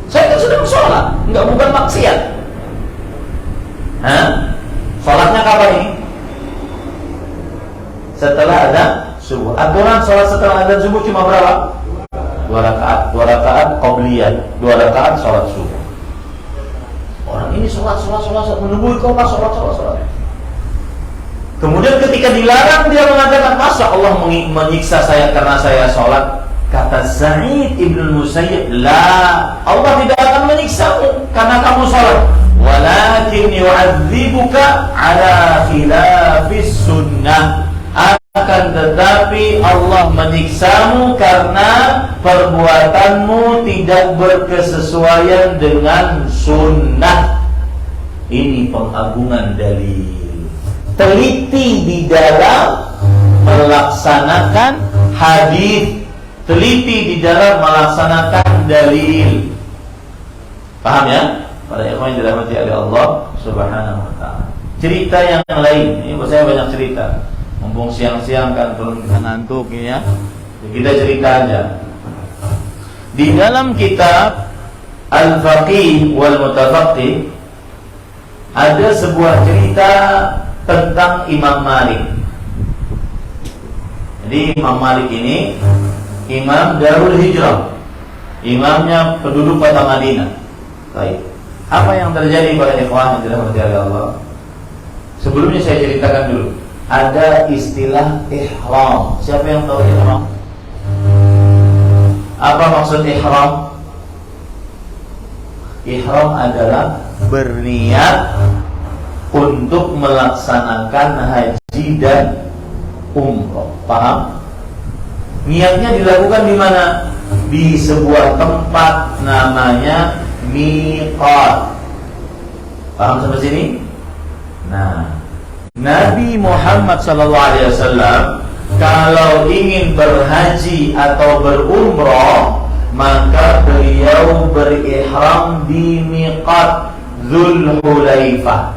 Saya kan sudah sholat, bukan maksiat. Sholatnya kapan ini? Setelah azan subuh. Aturan sholat setelah azan subuh cuma berapa? 2 rakaat qabliyah, 2 rakaat sholat subuh. Orang ini sholat menunggu iqamah, sholat. Kemudian ketika dilarang dia mengatakan, masa Allah menyiksa saya karena saya sholat? Kata Sa'id ibn Musayyib, la, Allah tidak akan menyiksamu karena kamu sholat, walakin yu'adzibuka ala khilafis sunnah. Akan tetapi Allah menyiksamu karena perbuatanmu tidak berkesesuaian dengan sunnah. Ini pengagungan dalil. Teliti di dalam melaksanakan hadis, teliti di dalam melaksanakan dalil. Paham ya? Para ikhwan yang dirahmati oleh Allah Subhanahu wa taala. Cerita yang lain, ini saya banyak cerita. Mumpung siang-siang kan belum ngantuk ya. Kita cerita aja. Di dalam kitab Al-Faqih wal Mutafaqih ada sebuah cerita tentang Imam Malik. Jadi Imam Malik ini Imam Darul Hijrah, imamnya penduduk kota Madinah. Baik. Apa yang terjadi pada ikhwan yang dirahmati oleh Allah? Sebelumnya saya ceritakan dulu. Ada istilah ihram. Siapa yang tahu ihram? Apa maksud ihram? Ihram adalah berniat untuk melaksanakan haji dan umroh. Paham? Niatnya dilakukan di mana? Di sebuah tempat namanya miqat. Paham sampai sini? Nah, Nabi Muhammad SAW kalau ingin berhaji atau berumrah, maka beliau berihram di miqat Dzul Hulaifah.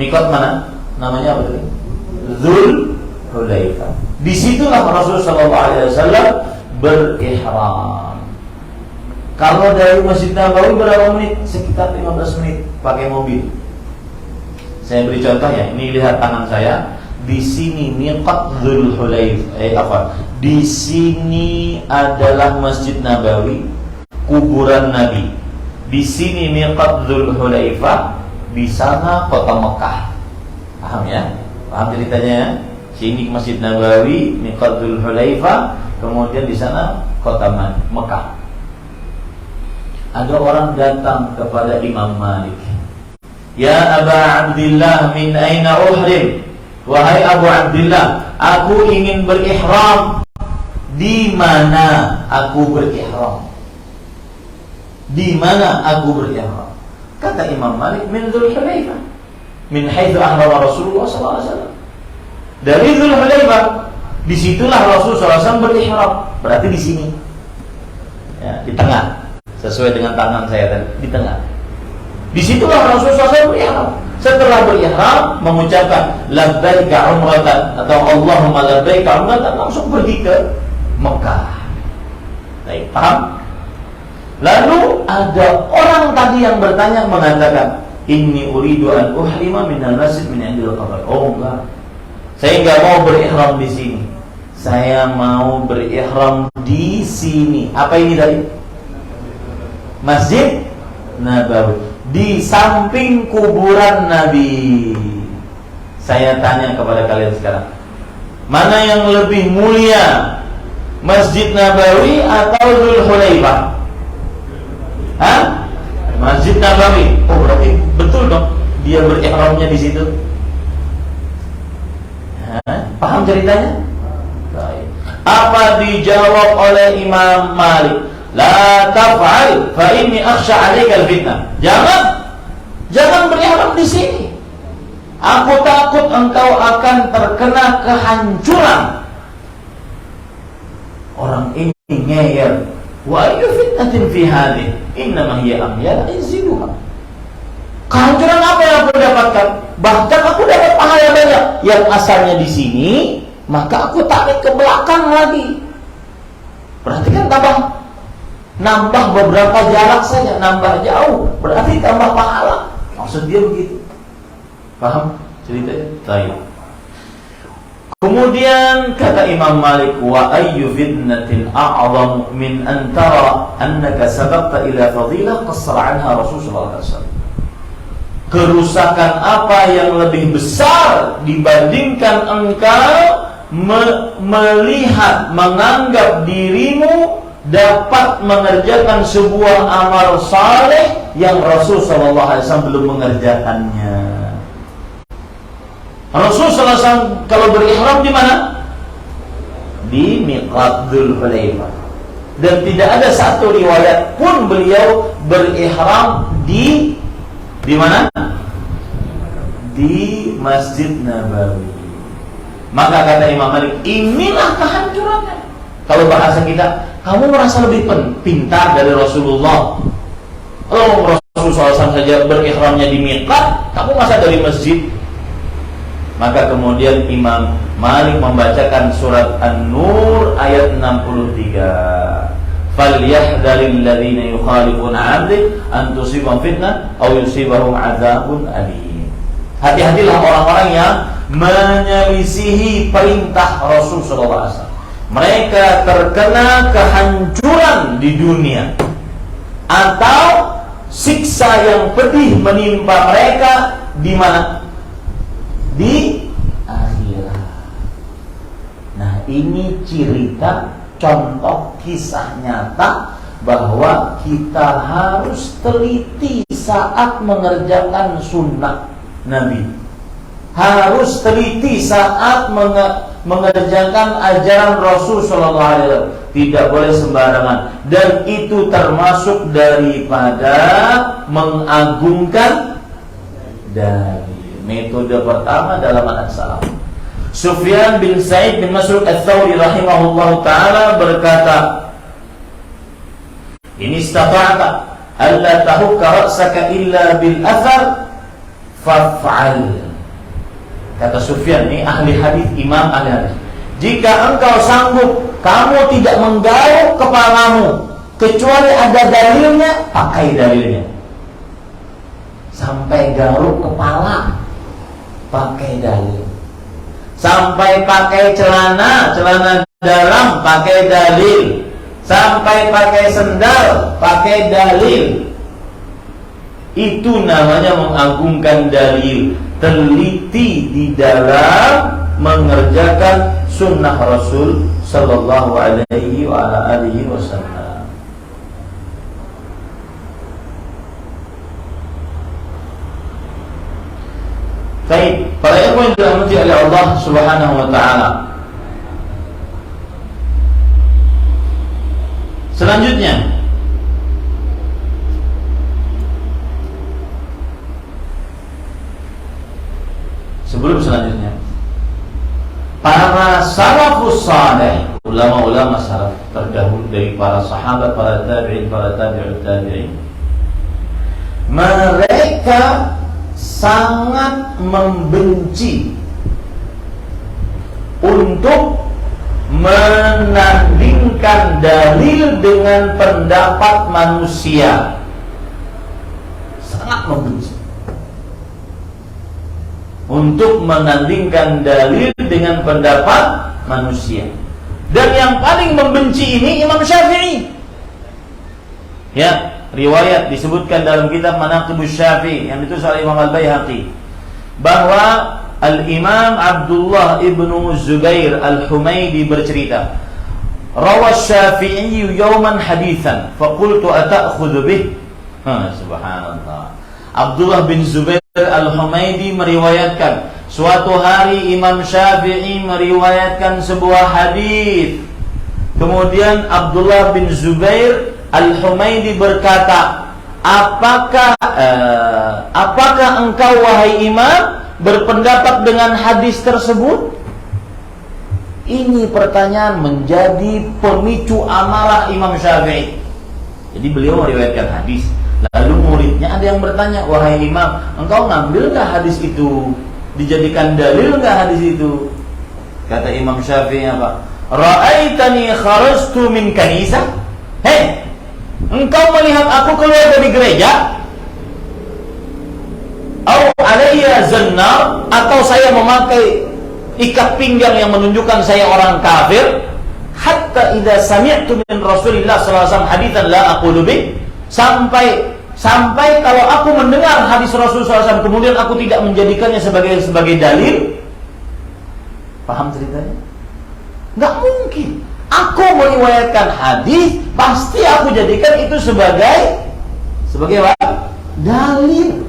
Miqat mana? Namanya apa tadi? Dzul Hulaifah. Disitulah Rasulullah SAW berihram. Kalau dari Masjid Nabawi berapa menit? Sekitar 15 menit pakai mobil. Saya beri contoh ya. Ini lihat tangan saya. Di sini miqat Dzul Hulaifah. Di sini adalah Masjid Nabawi, kuburan Nabi. Di sini miqat Dzul Hulaifah. Di sana kota Mekah. Paham ya? Paham ceritanya ya? Sini Masjid Nabawi, miqat Dzul Hulaifah, kemudian di sana kota Mekah. Ada orang datang kepada Imam Malik. Ya Aba Abdillah, min aina uhrim? Wahai Abu Abdillah, aku ingin berihram. Di mana aku berihram? Di mana aku berihram? Kata Imam Malik, min Dzul Hulaifah, min haitsu ahrama Rasulullah SAW. Dari Dzul Hulaifah, disitulah Rasulullah SAW berihram. Berarti di sini, ya, di tengah, sesuai dengan tangan saya tadi, di tengah. Disitulah Rasulullah SAW berihram. Setelah berihram, mengucapkan labbaika umratan atau Allahumma labbaika umratan, langsung pergi ke Mekah. Baik, paham? Lalu ada orang tadi yang bertanya mengatakan, inni uridu an uhrima minal masjid min indil qabr. Oh enggak, saya enggak mau berihram di sini. Saya mau berihram di sini. Apa ini tadi? Masjid Nabawi, di samping kuburan Nabi. Saya tanya kepada kalian sekarang, mana yang lebih mulia, Masjid Nabawi atau Dzul Hulaifah? Hah? Masjid Nabawi. Oh, berarti betul dong dia berihramnya di situ. Paham ceritanya? Baik. Apa dijawab oleh Imam Malik? La taf'al fa inni akhsha 'alaika al-fitnah. Jangan berihram di sini. Aku takut engkau akan terkena kehancuran. Orang ini ngeyel. Wa ayyu fitnatin fi hadhihi innama hiya amyal inziluha. Kehancuran apa yang aku dapatkan? Bahkan aku dapat pahala banyak yang asalnya di sini, maka aku tarik ke belakang lagi. Berarti kan nambah beberapa jarak saja, nambah jauh, berarti tambah pahala. Maksud dia begitu. Paham ceritanya? Baik. Kemudian kata Imam Malik, wa ayyu fitnatin a'zam min an tara annaka sabaqta ila fadilah qassara anha Rasulullah sallallahu alaihi wasallam. Kerusakan apa yang lebih besar dibandingkan engkau melihat, menganggap dirimu dapat mengerjakan sebuah amal saleh yang Rasul sallallahu alaihi wasallam belum mengerjakannya. Rasul sallallahu alaihi wasallam kalau berihram di mana? Di Miqat Dzulhulaifah. Dan tidak ada satu riwayat pun beliau berihram di mana? Di Masjid Nabawi. Maka kata Imam Malik, inilah kehancurannya. Kalau bahasa kita, kamu merasa lebih pintar dari Rasulullah. Kalau Rasulullah SAW saja berihramnya di miqat, kamu masa dari masjid? Maka kemudian Imam Malik membacakan surat An-Nur ayat 63. Falyahdharil ladzina yukhalifuna 'amri an tusibahum fitnah aw yusibahum 'adzabun alim. Hati-hatilah orang-orang yang menyelisihi perintah Rasul sallallahu alaihi wasallam. Mereka terkena kehancuran di dunia atau siksa yang pedih menimpa mereka di mana? Di akhirat. Nah, ini cerita, contoh kisah nyata bahwa kita harus teliti saat mengerjakan sunnah Nabi. Harus teliti saat mengerjakan ajaran Rasul sallallahu alaihi wasallam. Tidak boleh sembarangan, dan itu termasuk daripada mengagungkan dalil. Metode pertama dalam manhaj salaf. Sufyan bin Sa'id bin Masruq Ats-Tsauri rahimahullahu taala berkata, "In istata'ta alla tahukka ra'saka illa bil athar faf'al." Kata Sufyan, ini ahli hadis, imam ahli hadis. Jika engkau sanggup, kamu tidak menggaruk kepalamu kecuali ada dalilnya, pakai dalilnya. Sampai garuk kepala, pakai dalil. Sampai pakai celana dalam, pakai dalil. Sampai pakai sendal, pakai dalil. Itu namanya mengagungkan dalil. Teliti di dalam mengerjakan sunnah Rasul sallallahu alaihi wa ala alihi wasallam. Baik, para ikhwan yang dirahmati oleh Allah Subhanahu wa taala. Selanjutnya, sebelum selanjutnya, para salafus saleh, ulama-ulama salaf terdahulu dari para sahabat, para tabi'in, para tabi'ut tabi'in, mereka sangat membenci untuk menandingkan dalil dengan pendapat manusia. Sangat membenci untuk menandingkan dalil dengan pendapat manusia. Dan yang paling membenci ini Imam Syafi'i. Ya, riwayat disebutkan dalam kitab Manaqibus Syafi'i yang ditulis oleh Imam Al-Baihaqi bahwa Al-Imam Abdullah ibnu Zubair Al-Humaidi bercerita, "Rawas Syafi'i yawman hadithan, faqultu ata'khudhu bih?" Subhanallah. Abdullah bin Zubair Al-Humaidi meriwayatkan, suatu hari Imam Syafi'i meriwayatkan sebuah hadis. Kemudian Abdullah bin Zubair Al-Humaidi berkata, apakah engkau wahai imam berpendapat dengan hadis tersebut? Ini pertanyaan menjadi pemicu amarah Imam Syafi'i. Jadi beliau meriwayatkan hadis, lalu muridnya ada yang bertanya, wahai Imam, engkau ngambil nggak hadis itu? Dijadikan dalil nggak hadis itu? Kata Imam Syafi'i apa? Ra'aitani kharajtu min kanisah? Hei, engkau melihat aku keluar dari gereja? Au alayya zannar, atau saya memakai ikat pinggang yang menunjukkan saya orang kafir? Hatta idza sami'tu min Rasulillah sallallahu alaihi wasallam haditsan la aqulu bih, sampai kalau aku mendengar hadis Rasul sallallahu alaihi wasallam kemudian aku tidak menjadikannya sebagai dalil. Paham ceritanya? Enggak mungkin. Aku meriwayatkan hadis, pasti aku jadikan itu sebagai apa? Dalil.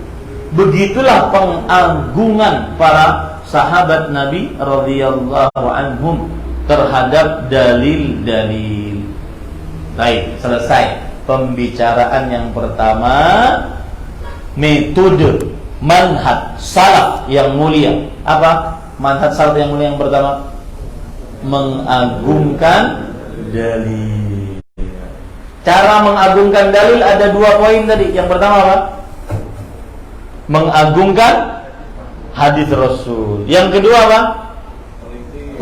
Begitulah pengagungan para sahabat Nabi radhiyallahu anhum terhadap dalil-dalil. Baik, selesai pembicaraan yang pertama, metode manhaj salaf yang mulia. Apa manhaj salaf yang mulia yang pertama? Mengagungkan dalil. Cara mengagungkan dalil ada 2 poin tadi. Yang pertama apa? Mengagungkan hadis Rasul. Yang kedua apa?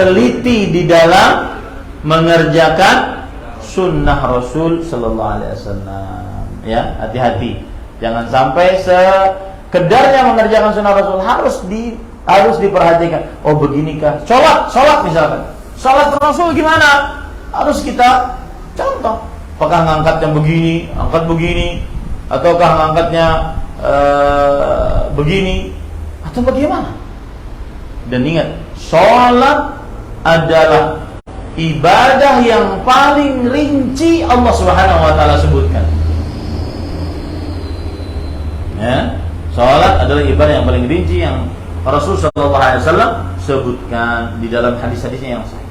Teliti di dalam mengerjakan sunnah Rasul sallallahu alaihi wasallam. Ya, hati-hati. Jangan sampai sekedarnya mengerjakan sunnah Rasul, harus diperhatikan. Oh, beginikah? Salat misalkan. Salat Rasul gimana? Harus kita contoh. Apakah ngangkatnya begini, angkat begini, ataukah ngangkatnya begini, atau bagaimana? Dan ingat, salat adalah ibadah yang paling rinci Allah Subhanahu wa taala sebutkan. Ya, salat adalah ibadah yang paling rinci yang Rasul sallallahu alaihi wasallam sebutkan di dalam hadis-hadisnya yang sahih.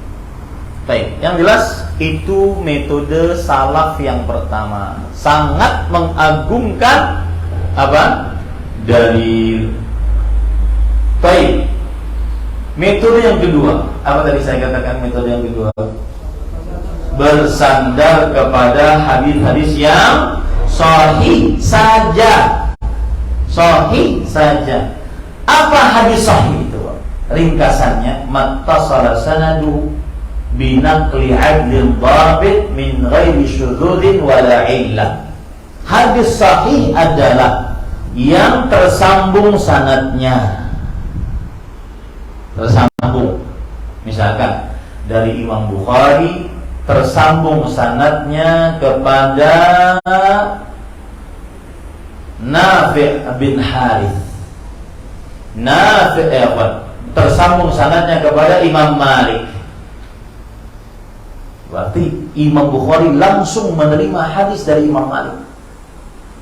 Baik, yang jelas itu metode salaf yang pertama, sangat mengagungkan apa? Dalil. Baik. Metode yang kedua, apa tadi saya katakan metode yang kedua? Bersandar kepada hadis-hadis yang sahih saja. Sahih saja. Apa hadis sahih itu? Ringkasannya, mattasala sanadu binaqli 'adlin dhabit min ghairi syudzudin wala 'illah. Hadis sahih adalah yang tersambung sanadnya. Tersambung. Misalkan dari Imam Bukhari tersambung sanadnya kepada Nafi' bin Harith. Tersambung sanadnya kepada Imam Malik. Berarti Imam Bukhari langsung menerima hadis dari Imam Malik.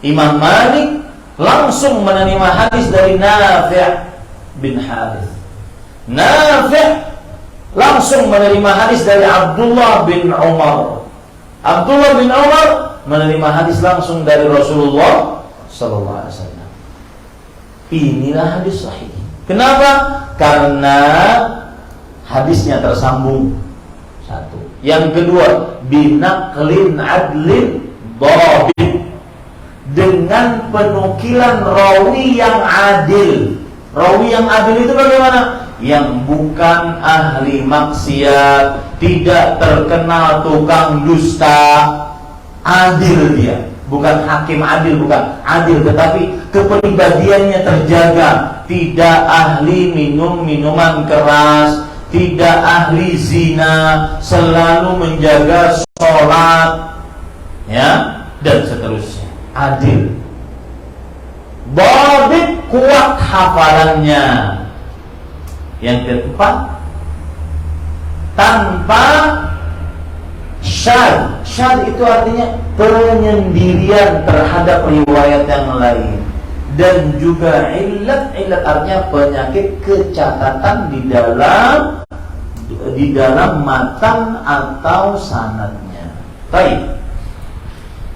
Imam Malik langsung menerima hadis dari Nafi' bin Harith. Nafi' langsung menerima hadis dari Abdullah bin Umar. Abdullah bin Umar menerima hadis langsung dari Rasulullah sallallahu alaihi wasallam. Inilah hadis sahih. Kenapa? Karena hadisnya tersambung. Satu. Yang kedua, binaqlin adlin dhabit, dengan penukilan rawi yang adil. Rawi yang adil itu bagaimana? Yang bukan ahli maksiat, tidak terkenal tukang dusta, adil dia. Bukan hakim adil, bukan adil, tetapi kepribadiannya terjaga, tidak ahli minum minuman keras, tidak ahli zina, selalu menjaga sholat, ya, dan seterusnya. Adil. Dhabit, kuat hafalannya. Yang keempat, tanpa syadz. Syadz itu artinya penyendirian terhadap riwayat yang lain. Dan juga illat artinya penyakit kecacatan di dalam matan atau sanadnya. Baik.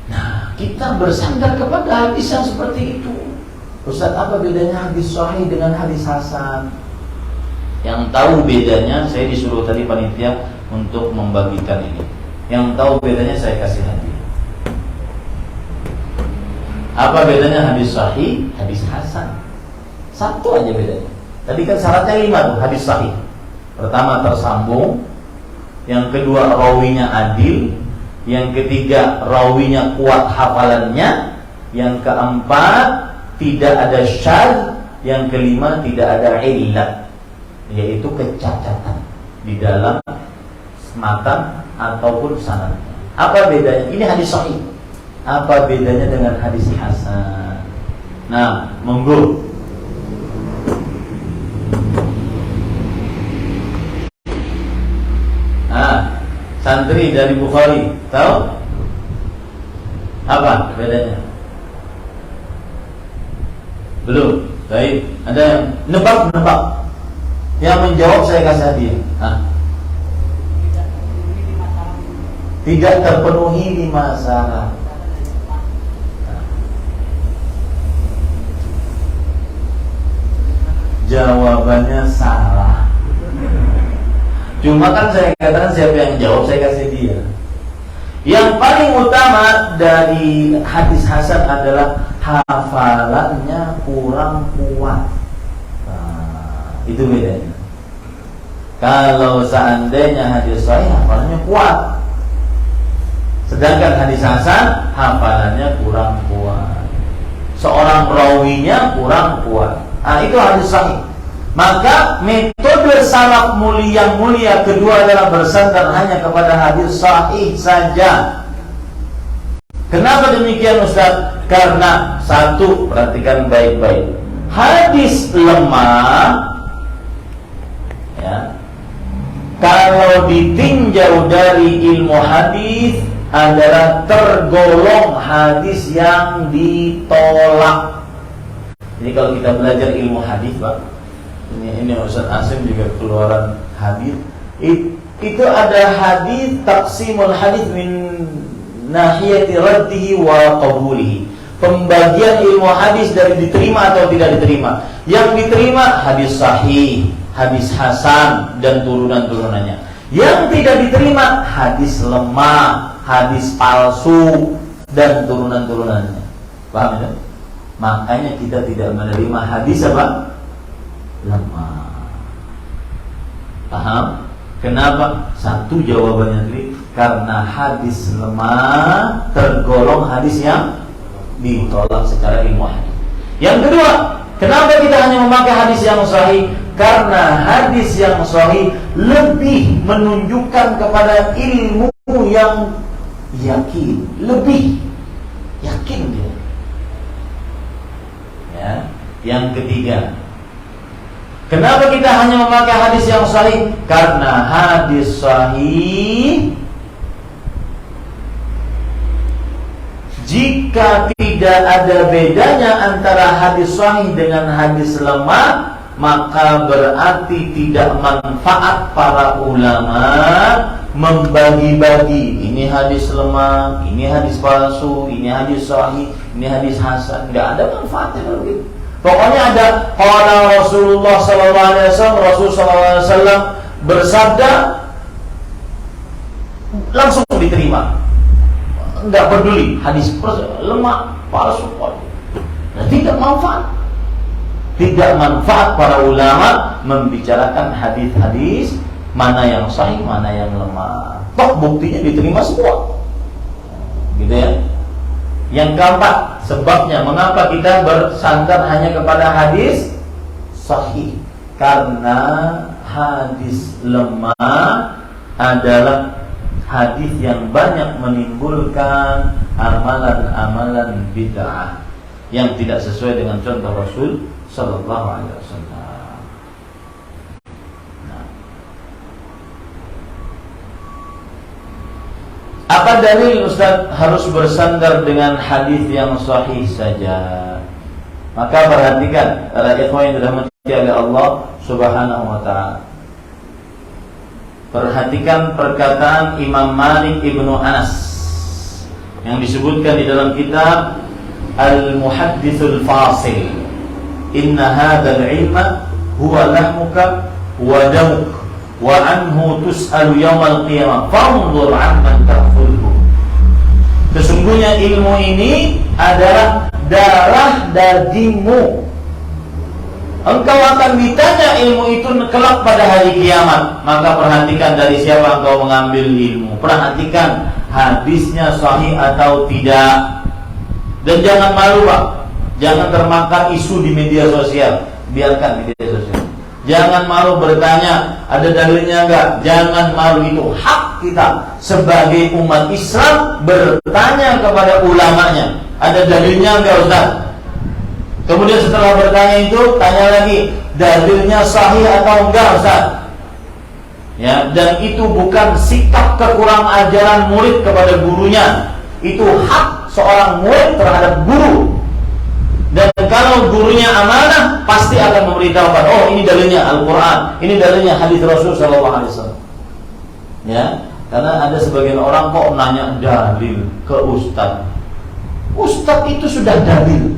Nah, kita bersandar kepada hadis yang seperti itu. Ustaz, apa bedanya hadis sahih dengan hadis hasan? Yang tahu bedanya, saya disuruh tadi panitia untuk membagikan ini. Yang tahu bedanya saya kasih hadiah. Apa bedanya hadis sahih, hadis hasan? Satu aja bedanya. Tadi kan syaratnya 5 tuh, hadis sahih. Pertama tersambung, yang kedua rawinya adil, yang ketiga rawinya kuat hafalannya, yang keempat tidak ada syadz, yang kelima tidak ada illat, yaitu kecacatan di dalam matan ataupun sanadnya. Apa bedanya? Ini hadis sahih. Apa bedanya dengan hadis hasan? Nah, monggo. Santri dari Bukhari, tahu? Apa bedanya? Belum. Baik, ada yang nebak. Yang menjawab saya kasih hadiah. Tidak terpenuhi 5 syarat. Jawabannya salah. Cuma kan saya katakan siapa yang jawab saya kasih dia. Yang paling utama dari hadis hasan adalah hafalannya kurang kuat. Itu bedanya. Kalau seandainya hadis sahih hafalannya kuat, sedangkan hadis hasan hafalannya kurang kuat. Seorang rawinya kurang kuat. Itu hadis sahih. Maka metode salaf mulia kedua adalah bersandar hanya kepada hadis sahih saja. Kenapa demikian Ustaz? Karena satu, perhatikan baik-baik. Hadis lemah, ya, kalau ditinjau dari ilmu hadis adalah tergolong hadis yang ditolak. Jadi kalau kita belajar ilmu hadis, Pak, ini Ustaz Asim juga keluaran hadis. Itu ada hadis taqsimul hadis min nahiyati raddihi wa qabulihi. Pembagian ilmu hadis dari diterima atau tidak diterima. Yang diterima hadis sahih, hadis hasan dan turunan-turunannya. Yang tidak diterima hadis lemah, hadis palsu dan turunan-turunannya. Paham ya? Makanya kita tidak menerima hadis apa? Lemah. Paham? Kenapa? Satu jawabannya tadi, karena hadis lemah tergolong hadis yang ditolak secara ilmu hadis. Yang kedua, kenapa kita hanya memakai hadis yang sahih? Karena hadis yang sahih lebih menunjukkan kepada ilmu yang yakin, lebih yakin dia. Ya. Yang ketiga, kenapa kita hanya memakai hadis yang sahih? Karena hadis sahih jika tidak ada bedanya antara hadis sahih dengan hadis lemah, maka berarti tidak manfaat para ulama membagi-bagi. Ini hadis lemah, ini hadis palsu, ini hadis sahih, ini hadis hasan. Tidak ada manfaatnya kalau gitu. Pokoknya ada qala Rasulullah sallallahu alaihi wasallam, Rasul sallallahu alaihi wasallam bersabda, langsung diterima. Enggak peduli hadis lemah, palsu, nah, tidak manfaat. Tidak manfaat para ulama membicarakan hadis-hadis mana yang sahih, mana yang lemah. Toh buktinya diterima semua. Gitu ya. Yang keempat, sebabnya mengapa kita bersandar hanya kepada hadis sahih? Karena hadis lemah adalah hadis yang banyak menimbulkan amalan-amalan bid'ah yang tidak sesuai dengan contoh Rasul sallallahu alaihi wasallam. Nah. Apa dalil Ustaz harus bersandar dengan hadis yang sahih saja? Maka perhatikan para ikhwan yang dirahmati oleh Allah Subhanahu wa taala. Perhatikan perkataan Imam Malik Ibnu Anas yang disebutkan di dalam kitab Al-Muhadditsul Fasil. inna hadzal ilma huwa lahmuka wa damuk wa anhu tus'alu yaumal qiyamah fanzur amman ta'khudhu. Sesungguhnya ilmu ini adalah darah dagingmu. Engkau akan ditanya ilmu itu kelak pada hari kiamat. Maka perhatikan dari siapa engkau mengambil ilmu. Perhatikan hadisnya sahih atau tidak. Dan jangan malu, Pak. Jangan termakan isu di media sosial. Biarkan media sosial. Jangan malu bertanya, ada dalilnya enggak? Jangan malu, itu hak kita sebagai umat Islam bertanya kepada ulamanya. Ada dalilnya enggak, Ustaz? Kemudian setelah bertanya itu, tanya lagi, dalilnya sahih atau enggak, Ustaz? Ya, dan itu bukan sikap kekurang ajaran murid kepada gurunya. Itu hak seorang murid terhadap guru. Dan kalau gurunya amanah, pasti akan memberitahukan, oh ini dalilnya Al-Quran, ini dalilnya hadis Rasul SAW. Ya, karena ada sebagian orang kok nanya dalil ke ustaz. Ustaz itu sudah dalil.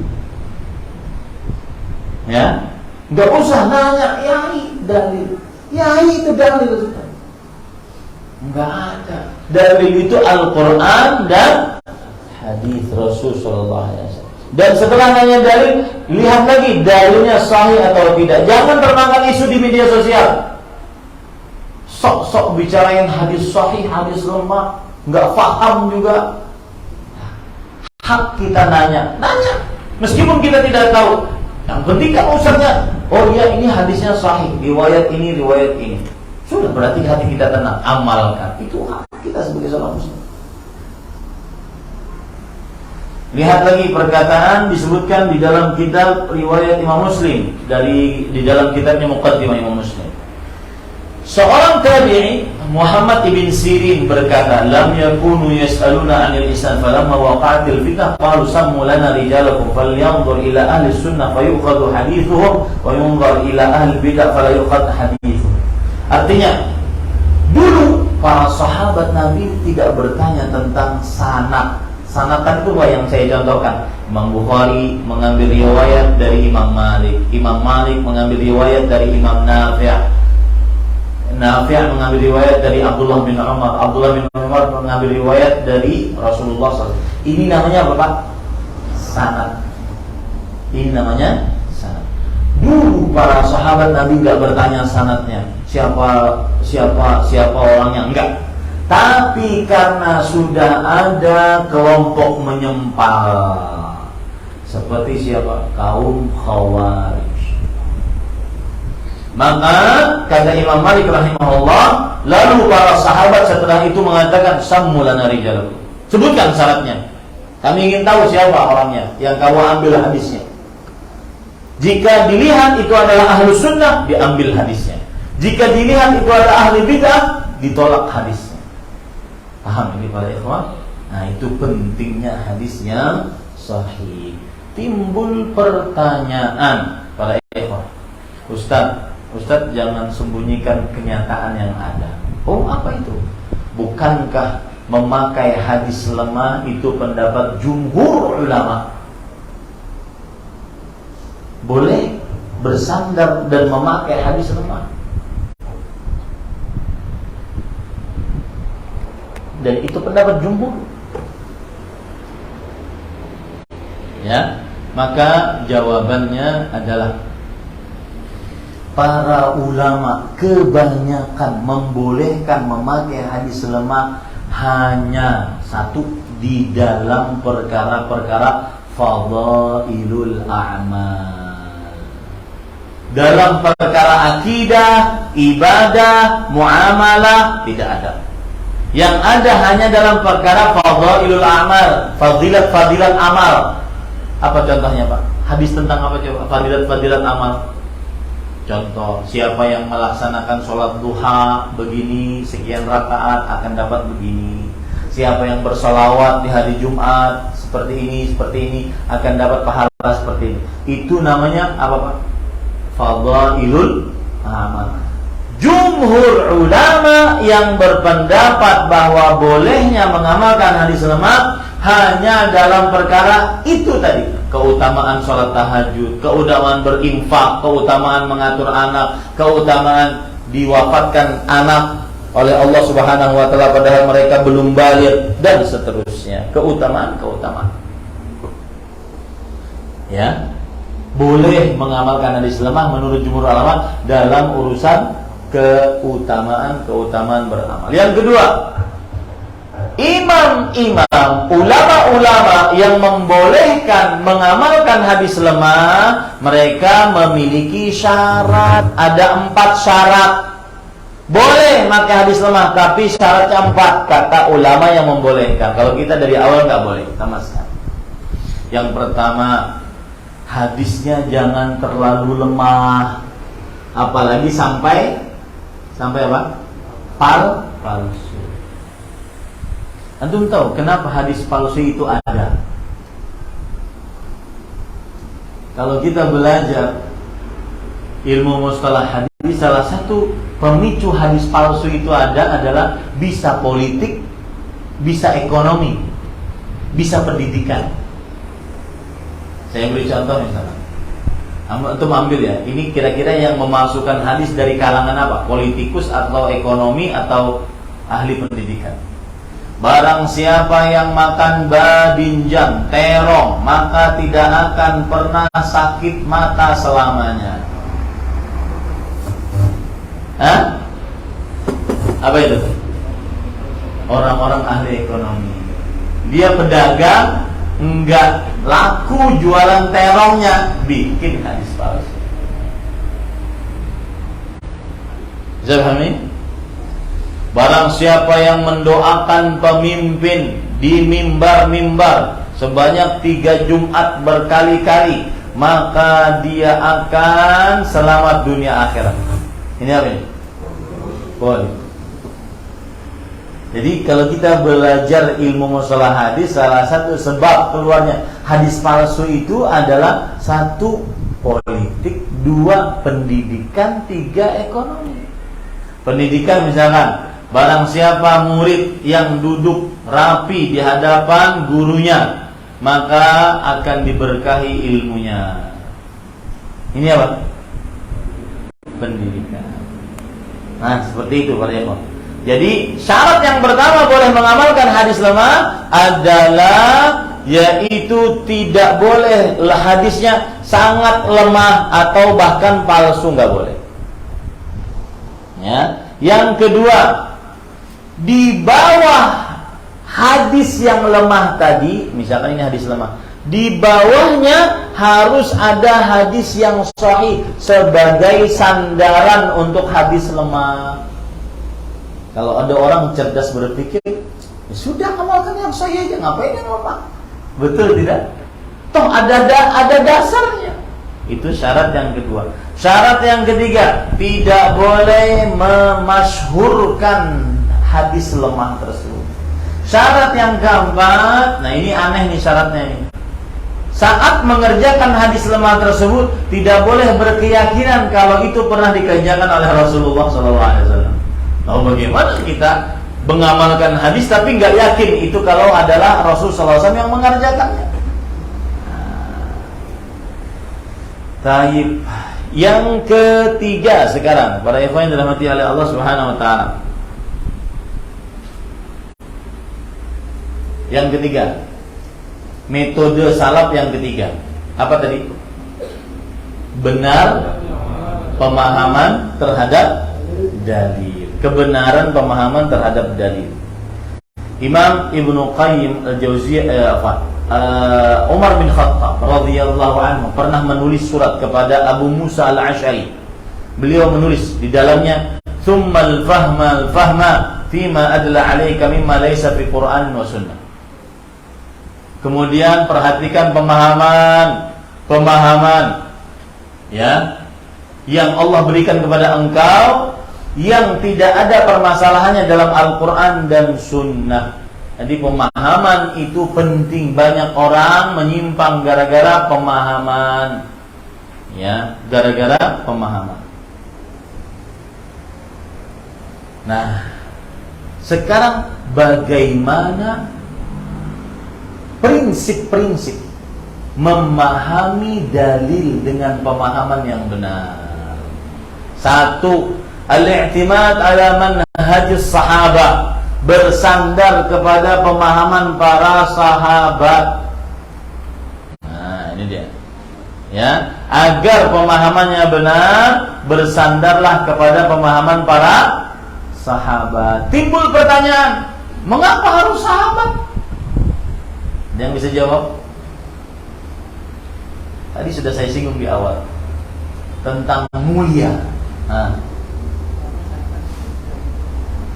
Ya, nggak usah nanya yai dalil. Yai itu dalil. Nggak ada. Dalil itu Al-Quran dan hadis Rasul SAW. Dan setelah nanya dalil, lihat lagi dalilnya sahih atau tidak. Jangan termakan isu di media sosial. Sok-sok bicarain hadis sahih, hadis lemah, nggak paham juga. Hak kita nanya. Meskipun kita tidak tahu. Yang penting kan ustaznya, oh iya ini hadisnya sahih, riwayat ini, riwayat ini. Sudah, berarti hati kita tenang, amalkan. Itu hak kita sebagai seorang muslim. Lihat lagi perkataan disebutkan di dalam kitab riwayat Imam Muslim, di dalam kitabnya Muqaddimah Imam Muslim. Seorang tabi'i Muhammad ibn Sirin berkata, "Lam yakunu yas'aluna 'anil Islam falamma waqa'atil fitnah qalu sammu lana rijalakum falyanzur ila ahli sunnah fayukhadhu hadithuhum wa yunzar ila ahli bid'ah fala yukhadhu hadithuhum." Artinya, dulu para sahabat Nabi tidak bertanya tentang sanad. Sanatan itu yang saya contohkan. Imam Bukhari mengambil riwayat dari Imam Malik, Imam Malik mengambil riwayat dari Imam Nafi', Nafi' mengambil riwayat dari Abdullah bin Umar, Abdullah bin Umar mengambil riwayat dari Rasulullah SAW. Ini namanya apa, Pak? Sanad. Ini namanya sanad. Dulu para sahabat Nabi nggak bertanya sanadnya, siapa orangnya, enggak. Tapi karena sudah ada kelompok menyempal, seperti siapa? Kaum Khawarij. Maka kata Imam Malik rahimahullah, lalu para sahabat setelah itu mengatakan, sammu lana rijalakum. Sebutkan syaratnya. Kami ingin tahu siapa orangnya yang kamu ambil hadisnya. Jika dilihat itu adalah ahlu sunnah, diambil hadisnya. Jika dilihat itu adalah ahli bid'ah, ditolak hadisnya. Paham ini para ikhwan? Nah, itu pentingnya hadis yang sahih. Timbul pertanyaan para ikhwan, Ustaz jangan sembunyikan kenyataan yang ada. Oh, apa itu? Bukankah memakai hadis lemah itu pendapat jumhur ulama? Boleh bersandar dan memakai hadis lemah. Dan itu pendapat jumhur. Ya, maka jawabannya adalah para ulama kebanyakan membolehkan memakai hadis lemah hanya satu, di dalam perkara-perkara fadailul a'mal. Dalam perkara akidah, ibadah, muamalah tidak ada. Yang ada hanya dalam perkara fadailul amal, fadilat amal. Apa contohnya, Pak? Hadis tentang apa coba? Fadilat amal. Contoh, siapa yang melaksanakan sholat duha begini, sekian rakaat akan dapat begini. Siapa yang bersolawat di hari Jumat seperti ini akan dapat pahala seperti ini. Itu namanya apa, Pak? Fadailul amal. Jumhur ulama yang berpendapat bahwa bolehnya mengamalkan hadis lemah hanya dalam perkara itu tadi, keutamaan sholat tahajud, keutamaan berinfak, keutamaan mengatur anak, keutamaan diwafatkan anak oleh Allah Subhanahu wa taala padahal mereka belum baligh, dan seterusnya. Keutamaan. Ya. Boleh mengamalkan hadis lemah menurut jumhur ulama dalam urusan keutamaan beramal. Yang kedua, imam-imam, ulama-ulama yang membolehkan mengamalkan hadis lemah, mereka memiliki syarat. Ada 4 syarat. Boleh pakai hadis lemah, tapi syaratnya 4, kata ulama yang membolehkan. Kalau kita dari awal nggak boleh sama sekali. Yang pertama, hadisnya jangan terlalu lemah, apalagi sampai apa? Palsu. Antum tahu kenapa hadis palsu itu ada? Kalau kita belajar ilmu mustalah hadis, salah satu pemicu hadis palsu itu adalah bisa politik, bisa ekonomi, bisa pendidikan. Saya beri contoh misalnya. Antum ambil ya, ini kira-kira yang memasukkan hadis dari kalangan apa? Politikus atau ekonomi atau ahli pendidikan. Barang siapa yang makan badinjang, terong, maka tidak akan pernah sakit mata selamanya. Hah? Apa itu? Orang-orang ahli ekonomi. Dia pedagang, enggak laku jualan terongnya, bikin hadis palsu. Bisa pahami? Barang siapa yang mendoakan pemimpin di mimbar-mimbar sebanyak 3 Jumat berkali-kali, maka dia akan selamat dunia akhirat. Ini apa ini? Boleh. Jadi kalau kita belajar ilmu mustalah hadis, salah satu sebab keluarnya hadis palsu itu adalah 1 politik, 2 pendidikan, 3 ekonomi. Pendidikan misalkan, barang siapa murid yang duduk rapi di hadapan gurunya, maka akan diberkahi ilmunya. Ini apa? Pendidikan. Nah, seperti itu para ikhwan. Jadi syarat yang pertama boleh mengamalkan hadis lemah adalah yaitu tidak boleh hadisnya sangat lemah atau bahkan palsu, nggak boleh. Ya. Yang kedua, di bawah hadis yang lemah tadi, misalkan ini hadis lemah, di bawahnya harus ada hadis yang sahih sebagai sandaran untuk hadis lemah. Kalau ada orang cerdas berpikir, ya sudah amalkan yang sahih aja, ngapain yang lemah? Betul tidak? Toh ada dasarnya. Itu syarat yang kedua. Syarat yang ketiga, tidak boleh memasyhurkan hadis lemah tersebut. Syarat yang keempat, nah ini aneh nih syaratnya ini. Saat mengerjakan hadis lemah tersebut, tidak boleh berkeyakinan kalau itu pernah dikerjakan oleh Rasulullah SAW. Nah, bagaimana kita mengamalkan hadis tapi nggak yakin itu kalau adalah Rasulullah SAW yang mengerjakannya? Taib. Yang ketiga sekarang, para ikhwan yang dirahmati oleh Allah Subhanahu wa taala. Yang ketiga, metode salaf yang ketiga. Apa tadi? Benar pemahaman terhadap dalil. Kebenaran pemahaman terhadap dalil. Imam Ibnu Qayyim Al-Jauziyah Umar bin Khattab radhiyallahu anhu pernah menulis surat kepada Abu Musa Al-Asy'ari. Beliau menulis di dalamnya, "Tsummal fahma fima adla 'alaika mimma laysa fi Qur'an wa sunnah." Kemudian perhatikan pemahaman ya yang Allah berikan kepada engkau yang tidak ada permasalahannya dalam Al-Quran dan Sunnah. Jadi pemahaman itu penting. Banyak orang menyimpang gara-gara pemahaman. Ya, gara-gara pemahaman. Nah, sekarang bagaimana prinsip-prinsip memahami dalil dengan pemahaman yang benar. Satu, al-i'timad ala manhajis sahabat, bersandar kepada pemahaman para sahabat. Nah, ini dia. Ya, agar pemahamannya benar, bersandarlah kepada pemahaman para sahabat. Timbul pertanyaan, mengapa harus sahabat? Yang bisa jawab? Tadi sudah saya singgung di awal tentang mulia. Nah,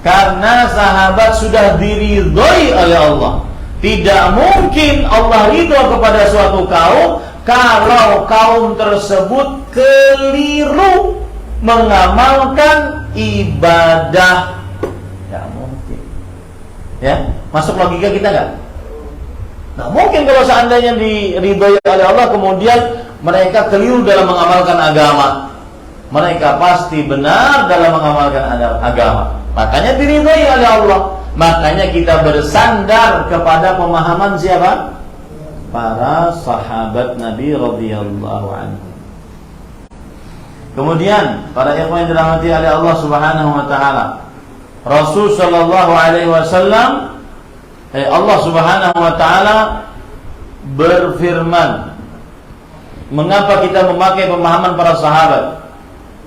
karena sahabat sudah diridhoi oleh Allah. Tidak mungkin Allah ridho kepada suatu kaum kalau kaum tersebut keliru mengamalkan ibadah. Tidak mungkin. Ya, masuk logika kita nggak? Nggak mungkin kalau seandainya diridhoi oleh Allah kemudian mereka keliru dalam mengamalkan agama. Mereka pasti benar dalam mengamalkan agama. Makanya diridhoi oleh Allah. Makanya kita bersandar kepada pemahaman siapa? Para sahabat Nabi radhiyallahu anhu. Kemudian para ikhwan yang dirahmati oleh Allah Subhanahu wa taala, Rasul sallallahu alaihi wasallam, Allah Subhanahu wa taala berfirman, mengapa kita memakai pemahaman para sahabat?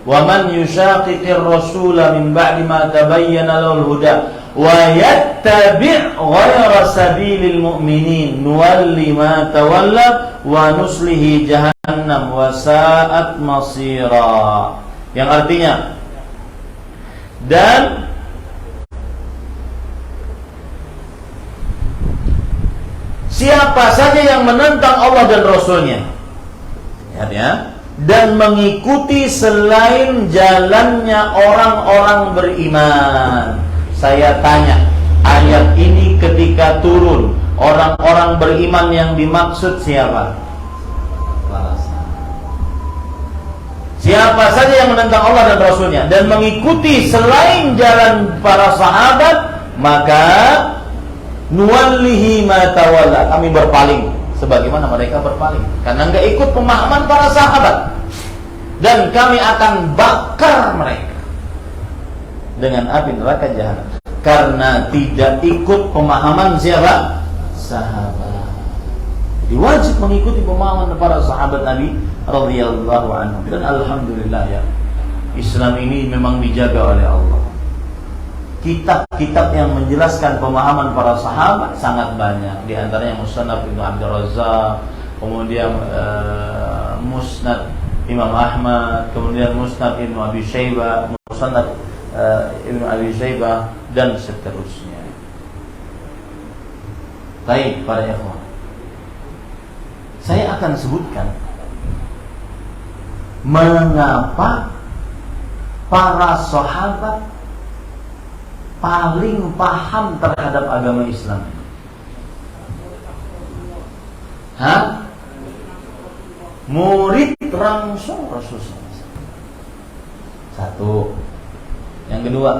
Wa man yushaqiqir rasula min ba'di ma tabayyana lahul huda wa yattabi' ghayra sabilil mu'minin nuwalli ma tawalla wa nuslihi jahannam wa sa'at masira. Yang artinya, dan siapa saja yang menentang Allah dan Rasulnya, ya, dan mengikuti selain jalannya orang-orang beriman. Saya tanya, ayat ini ketika turun, orang-orang beriman yang dimaksud siapa? Siapa saja yang menentang Allah dan Rasulnya dan mengikuti selain jalan para sahabat, maka nuwallihi ma tawalla, kami berpaling sebagaimana mereka berpaling, karena enggak ikut pemahaman para sahabat, dan kami akan bakar mereka dengan api neraka jahanam karena tidak ikut pemahaman siapa? Sahabat. Jadi wajib mengikuti pemahaman para sahabat Nabi radhiyallahu anhum. Dan alhamdulillah ya, Islam ini memang dijaga oleh Allah. Kitab-kitab yang menjelaskan pemahaman para sahabat sangat banyak. Di antaranya Musnad Ibnu Abdul Razzaq, kemudian Musnad Imam Ahmad, kemudian Musnad Ibnu Abi Syaibah, Musnad Ibnu Abi Syaibah, dan seterusnya. Baik para ikhwan, saya akan sebutkan mengapa para sahabat paling paham terhadap agama Islam. Murid langsung Rasulullah. Satu. Yang kedua,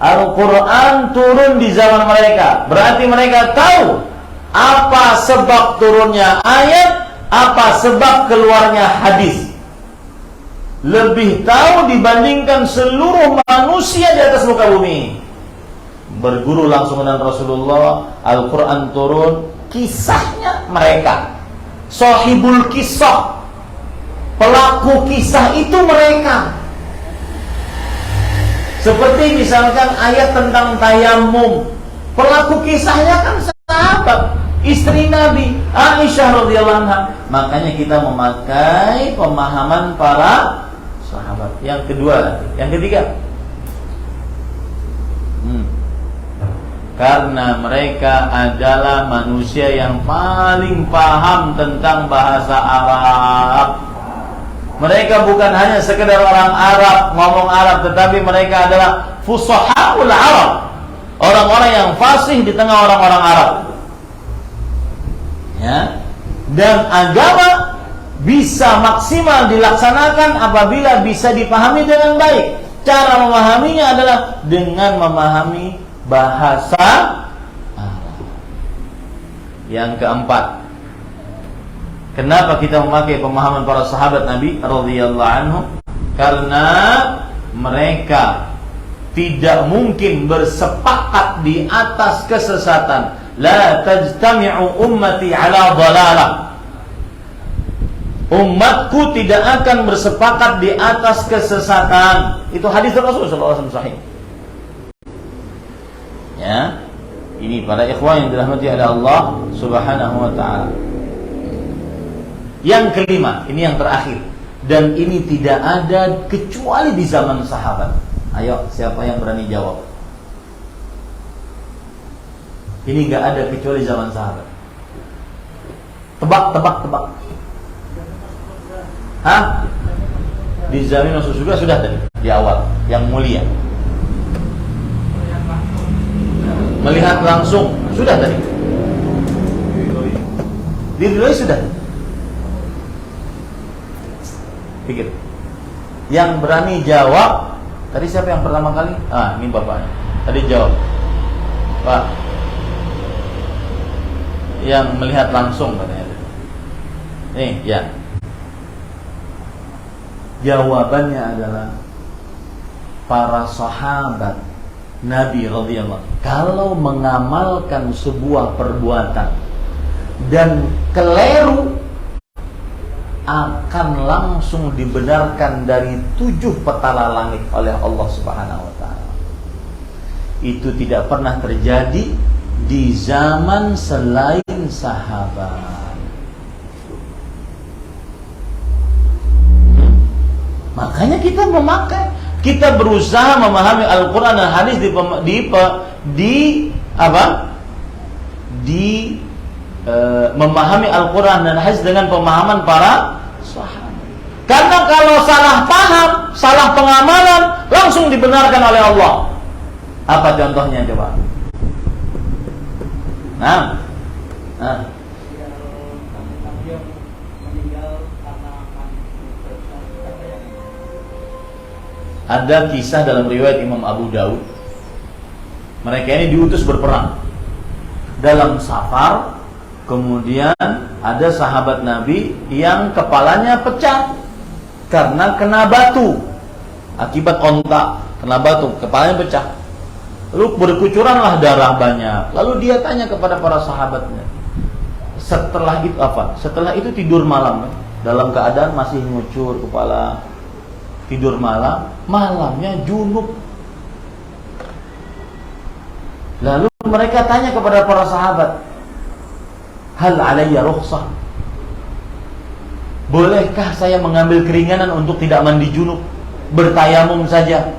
Al-Quran turun di zaman mereka. Berarti mereka tahu apa sebab turunnya ayat, apa sebab keluarnya hadis. Lebih tahu dibandingkan seluruh manusia di atas muka bumi. Berguru langsung dengan Rasulullah, Al-Quran turun, kisahnya mereka. Sahibul kisah, pelaku kisah itu mereka. Seperti misalkan ayat tentang tayamum, pelaku kisahnya kan sahabat, istri Nabi Aisyah radhiyallahu anha. Makanya kita memakai pemahaman para sahabat. Yang kedua, yang ketiga, karena mereka adalah manusia yang paling paham tentang bahasa Arab. Mereka bukan hanya sekedar orang Arab, ngomong Arab, tetapi mereka adalah fusahaul Arab, orang-orang yang fasih di tengah orang-orang Arab. Ya. Dan agama bisa maksimal dilaksanakan apabila bisa dipahami dengan baik. Cara memahaminya adalah dengan memahami bahasa Arab. Yang keempat, kenapa kita memakai pemahaman para sahabat Nabi radhiyallahu anhum? Karena mereka tidak mungkin bersepakat di atas kesesatan. La tajtami'u ummati ala dhalalah. Umatku tidak akan bersepakat di atas kesesatan. Itu hadis Rasul sallallahu alaihi wasallam sahih. Ya. Ini para ikhwan yang dirahmati oleh Allah Subhanahu wa taala. Yang kelima, ini yang terakhir, dan ini tidak ada kecuali di zaman sahabat. Ayo, siapa yang berani jawab? Ini enggak ada kecuali zaman sahabat. Tebak. Hah? Dijamin masuk surga sudah tadi di awal, yang mulia. Melihat langsung sudah tadi. Diridhoi sudah. Pikir. Yang berani jawab. Tadi siapa yang pertama kali? Ini bapaknya. Tadi jawab. Pak. Yang melihat langsung katanya. Nih, ya. Jawabannya adalah para sahabat Nabi radhiyallahu kalau mengamalkan sebuah perbuatan dan keliru akan langsung dibenarkan dari 7 petala langit oleh Allah Subhanahu wa taala. Itu tidak pernah terjadi di zaman selain sahabat. Makanya kita berusaha memahami Al-Quran dan hadis memahami Al-Quran dan hadis dengan pemahaman para sahabat. Karena kalau salah paham, salah pengamalan, langsung dibenarkan oleh Allah. Apa contohnya coba? Nah. Ada kisah dalam riwayat Imam Abu Daud. Mereka ini diutus berperang dalam safar. Kemudian ada sahabat Nabi yang kepalanya pecah karena kena batu. Akibat ontak, kena batu, kepalanya pecah. Lalu berkucuranlah darah banyak. Lalu dia tanya kepada para sahabatnya. Setelah itu apa? Setelah itu tidur malam, dalam keadaan masih ngucur kepala. Tidur malam, malamnya junub. Lalu mereka tanya kepada para sahabat, hal alayya rukhsah? Bolehkah saya mengambil keringanan untuk tidak mandi junub, bertayamum saja?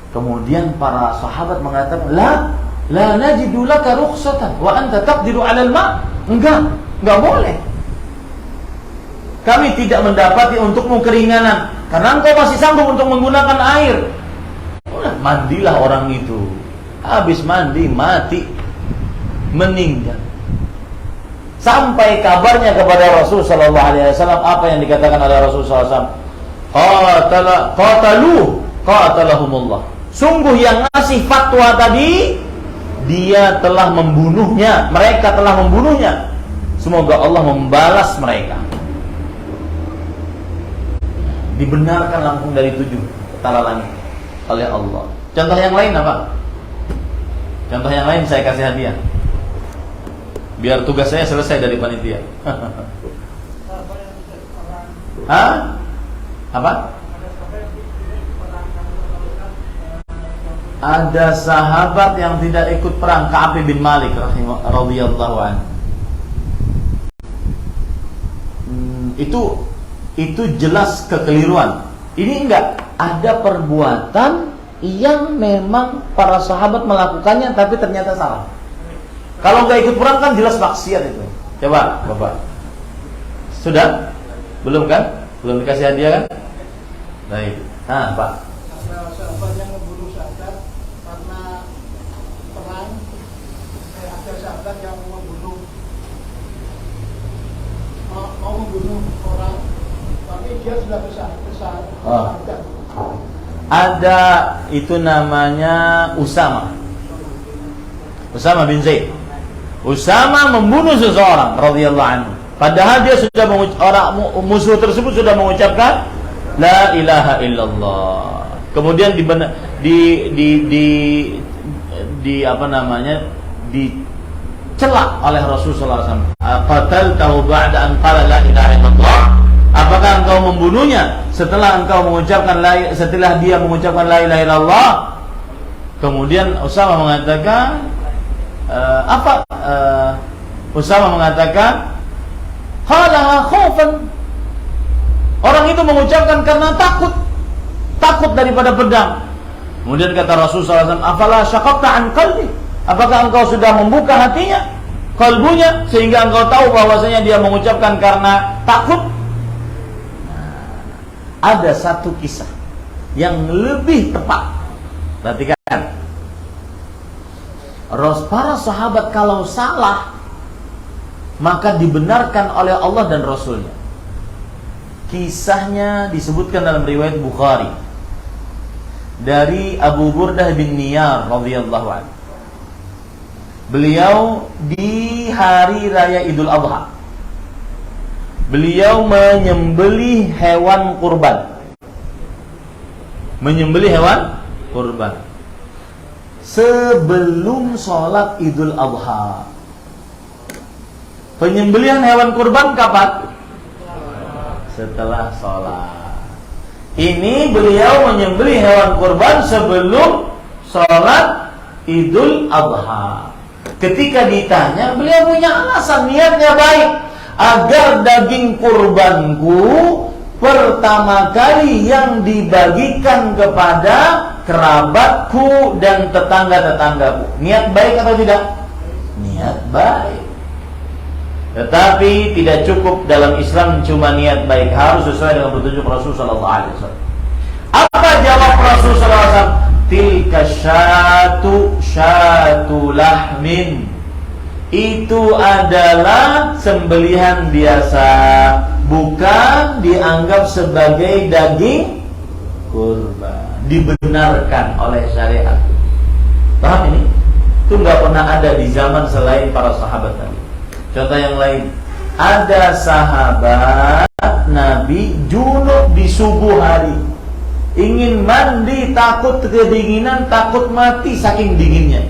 Kemudian para sahabat mengatakan, la najidu laka rukhsatan wa anta taqdiru 'alal ma'. Enggak boleh. Kami tidak mendapati untukmu keringanan karena engkau masih sanggup untuk menggunakan air. Mandilah orang itu. Habis mandi, mati, meninggal. Sampai kabarnya kepada Rasul sallallahu alaihi wasallam, apa yang dikatakan oleh Rasul sallallahu alaihi wasallam? Qatalahumullah. Sungguh yang ngasih fatwa tadi, dia telah membunuhnya. Mereka telah membunuhnya. Semoga Allah membalas mereka. Dibenarkan langsung dari 7 petala langit oleh Allah. Contoh yang lain apa? Contoh yang lain saya kasih hadiah. Biar tugas saya selesai dari panitia. Hah? Apa? Ada sahabat yang tidak ikut perang, Ka'ab bin Malik radhiyallahu anhu. Itu jelas kekeliruan. Ini enggak ada perbuatan yang memang para sahabat melakukannya tapi ternyata salah. Kalau enggak ikut perang kan jelas maksiat itu. Coba, Bapak. Sudah? Belum kan? Belum dikasih hadiah kan? Baik. Pak.
Sahabat yang membunuh sahabat karena perang. Ada sahabat yang membunuh orang, tapi dia sudah besar.
ada itu namanya Usama bin Zaid. Usama membunuh seseorang radhiyallahu anhu. Padahal dia sudah musuh tersebut sudah mengucapkan la ilaha illallah. Kemudian dicela oleh Rasulullah SAW. Qataltahu ba'da an qala la ilaha illallah. Apakah engkau membunuhnya setelah dia mengucapkan la ilaha illallah? Kemudian Usama mengatakan Usama mengatakan qala khaufan. Orang itu mengucapkan karena takut daripada pedang. Kemudian kata Rasulullah SAW, afala syaqaqta an qalbi? Apakah engkau sudah membuka hatinya, kalbunya, sehingga engkau tahu bahwasanya dia mengucapkan karena takut? Ada satu kisah yang lebih tepat. Perhatikan. Para sahabat kalau salah maka dibenarkan oleh Allah dan Rasulnya. Kisahnya disebutkan dalam riwayat Bukhari dari Abu Burdah bin Niyar radhiyallahu anhu. Beliau di hari raya Idul Adha, beliau menyembelih hewan kurban. Sebelum sholat Idul Adha. Penyembelihan hewan kurban kapan? Setelah sholat. Ini beliau menyembelih hewan kurban sebelum sholat Idul Adha. Ketika ditanya, beliau punya alasan, niatnya baik, agar daging kurbanku pertama kali yang dibagikan kepada kerabatku dan tetangga-tetanggaku. Niat baik atau tidak? Niat baik. Tetapi tidak cukup dalam Islam cuma niat baik, harus sesuai dengan petunjuk Rasulullah SAW. Apa jawab Rasulullah SAW? Tilka syatu lahmin. Itu adalah sembelihan biasa, bukan dianggap sebagai daging kurban. Dibenarkan oleh syariat. Paham ini? Itu nggak pernah ada di zaman selain para sahabat Nabi. Contoh yang lain, ada sahabat Nabi junub di subuh hari, ingin mandi, takut kedinginan, takut mati saking dinginnya.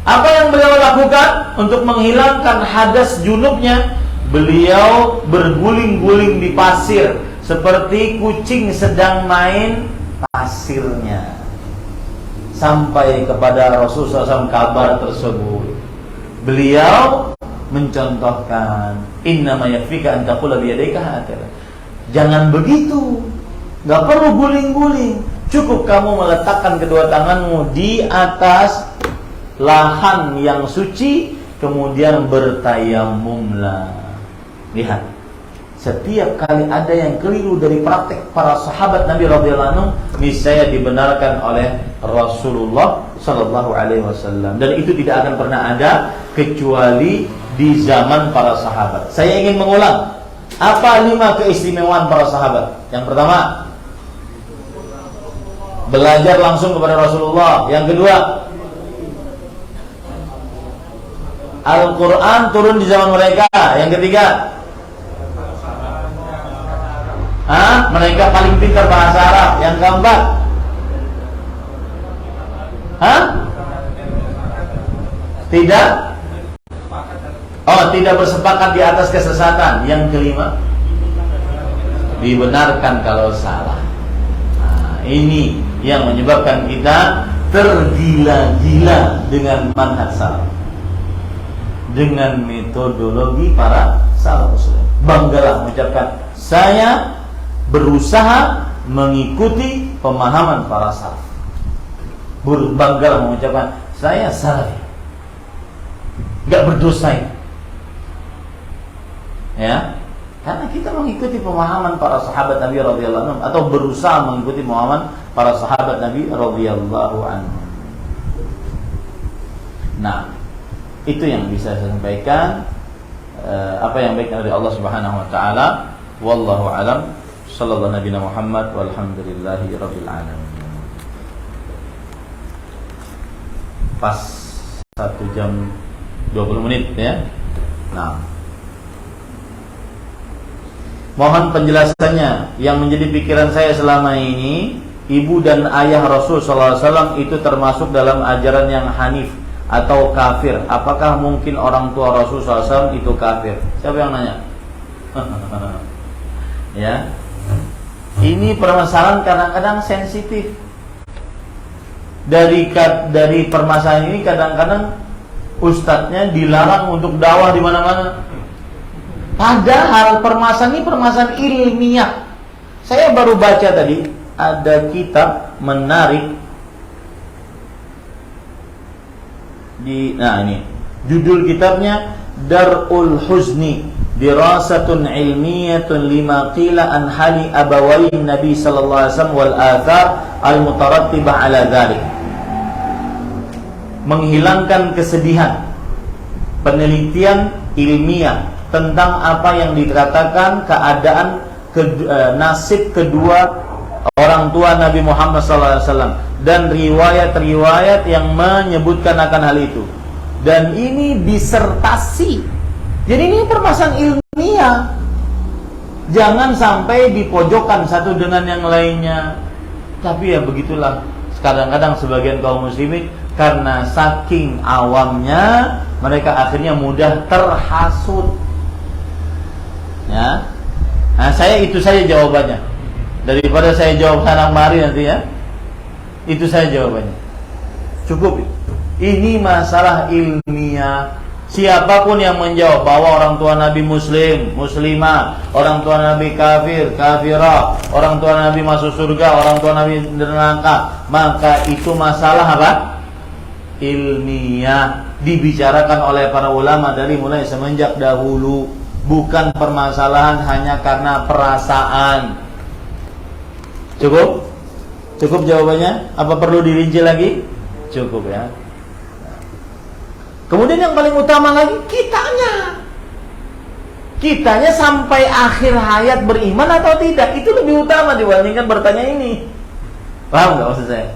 Apa yang beliau lakukan untuk menghilangkan hadas junubnya? Beliau berguling-guling di pasir seperti kucing sedang main pasirnya, sampai kepada Rasulullah SAW kabar tersebut. Beliau mencontohkan, innama yakfika an taqula bi yadayka hakadha. Jangan begitu, enggak perlu guling-guling. Cukup kamu meletakkan kedua tanganmu di atas lahan yang suci, kemudian bertayamumlah. Lihat, setiap kali ada yang keliru dari praktek para sahabat Nabi radhiyallahu anhu, niscaya dibenarkan oleh Rasulullah sallallahu alaihi wasallam, dan itu tidak akan pernah ada kecuali di zaman para sahabat. Saya ingin mengulang, apa 5 keistimewaan para sahabat? Yang pertama, belajar langsung kepada Rasulullah. Yang kedua, Al-Quran turun di zaman mereka. Yang ketiga, mereka paling pintar bahasa Arab. Yang keempat, tidak bersepakat di atas kesesatan. Yang kelima, dibenarkan kalau salah. Ini yang menyebabkan kita tergila-gila dengan manhaj salaf, dengan metodologi para salafus. Banggalah mengucapkan, saya berusaha mengikuti pemahaman para salaf. Banggalah mengucapkan, saya salafi, gak berdosa ini. Ya, karena kita mengikuti pemahaman para sahabat Nabi radhiyallahu anhu, atau berusaha mengikuti pemahaman para sahabat Nabi radhiyallahu anhu. Nah, itu yang bisa saya sampaikan. Apa yang baik dari Allah Subhanahu wa taala. Wallahu alam. Sallallahu nabiyana Muhammad walhamdulillahi rabbil alamin. pas 1 jam 20 menit ya. Nah, mohon penjelasannya. Yang menjadi pikiran saya selama ini, ibu dan ayah Rasul SAW itu termasuk dalam ajaran yang hanif atau kafir. Apakah mungkin orang tua Rasul SAW itu kafir? Siapa yang nanya? Ya, ini permasalahan kadang-kadang sensitif. Dari permasalahan ini kadang-kadang ustadznya dilarang untuk dakwah di mana-mana. Padahal permasalahan ini permasalahan ilmiah. Saya baru baca tadi ada kitab menarik ini judul kitabnya Darul Huzni, dirasatun ilmiyatun lima qila an hali abawai Nabi sallallahu alaihi wasallam wal athar al mutarattibah ala dzalik. Menghilangkan kesedihan, penelitian ilmiah tentang apa yang dikatakan keadaan nasib kedua orang tua Nabi Muhammad SAW dan riwayat-riwayat yang menyebutkan akan hal itu. Dan ini disertasi. Jadi ini permasalahan ilmiah. Jangan sampai dipojokkan satu dengan yang lainnya. Tapi ya begitulah. Kadang-kadang sebagian kaum muslimin karena saking awamnya mereka akhirnya mudah terhasut. Ya. Nah, saya itu saja jawabannya. Daripada saya jawab sana mari nanti ya. Itu saya jawabannya. Cukup. Ini masalah ilmiah. Siapapun yang menjawab bahwa orang tua Nabi muslim, muslimah, orang tua Nabi kafir, kafirah, orang tua Nabi masuk surga, orang tua Nabi neraka, maka itu masalah apa? Ilmiah, dibicarakan oleh para ulama dari mulai semenjak dahulu, bukan permasalahan hanya karena perasaan. Cukup? Cukup jawabannya? Apa perlu dirinci lagi? Cukup ya. Kemudian yang paling utama lagi, kitanya sampai akhir hayat beriman atau tidak, itu lebih utama dibandingkan bertanya ini. Paham gak maksud saya?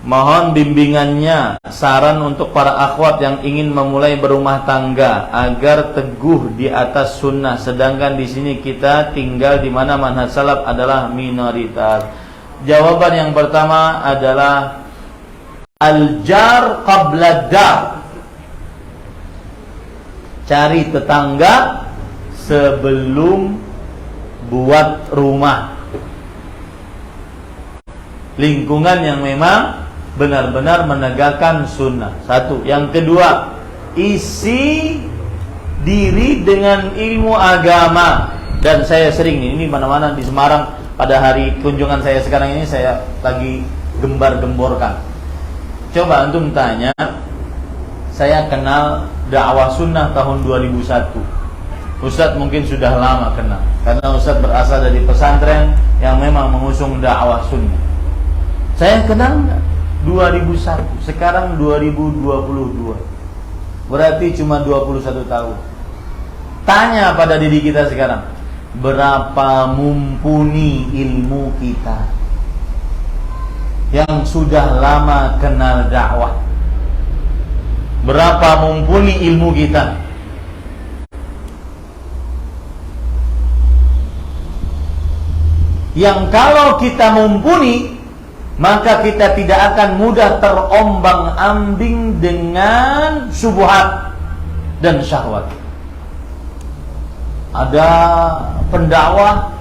Mohon bimbingannya, saran untuk para akhwat yang ingin memulai berumah tangga agar teguh di atas sunnah. Sedangkan di sini kita tinggal di mana manhaj salaf adalah minoritas. Jawaban yang pertama adalah al-jar qabla dar. Cari tetangga sebelum buat rumah. Lingkungan yang memang benar-benar menegakkan sunnah. Satu. Yang kedua, isi diri dengan ilmu agama. Dan saya sering ini mana-mana di Semarang pada hari kunjungan saya sekarang ini saya lagi gembar-gemborkan. Coba antum tanya, saya kenal dakwah sunnah tahun 2001. Ustadz mungkin sudah lama kenal, karena Ustadz berasal dari pesantren yang memang mengusung dakwah sunnah. Saya kenal 2001, sekarang 2022. Berarti cuma 21 tahun. Tanya pada diri kita sekarang, berapa mumpuni ilmu kita yang sudah lama kenal dakwah? Berapa mumpuni ilmu kita? Yang kalau kita mumpuni, maka kita tidak akan mudah terombang-ambing dengan syubhat dan syahwat. Ada pendakwah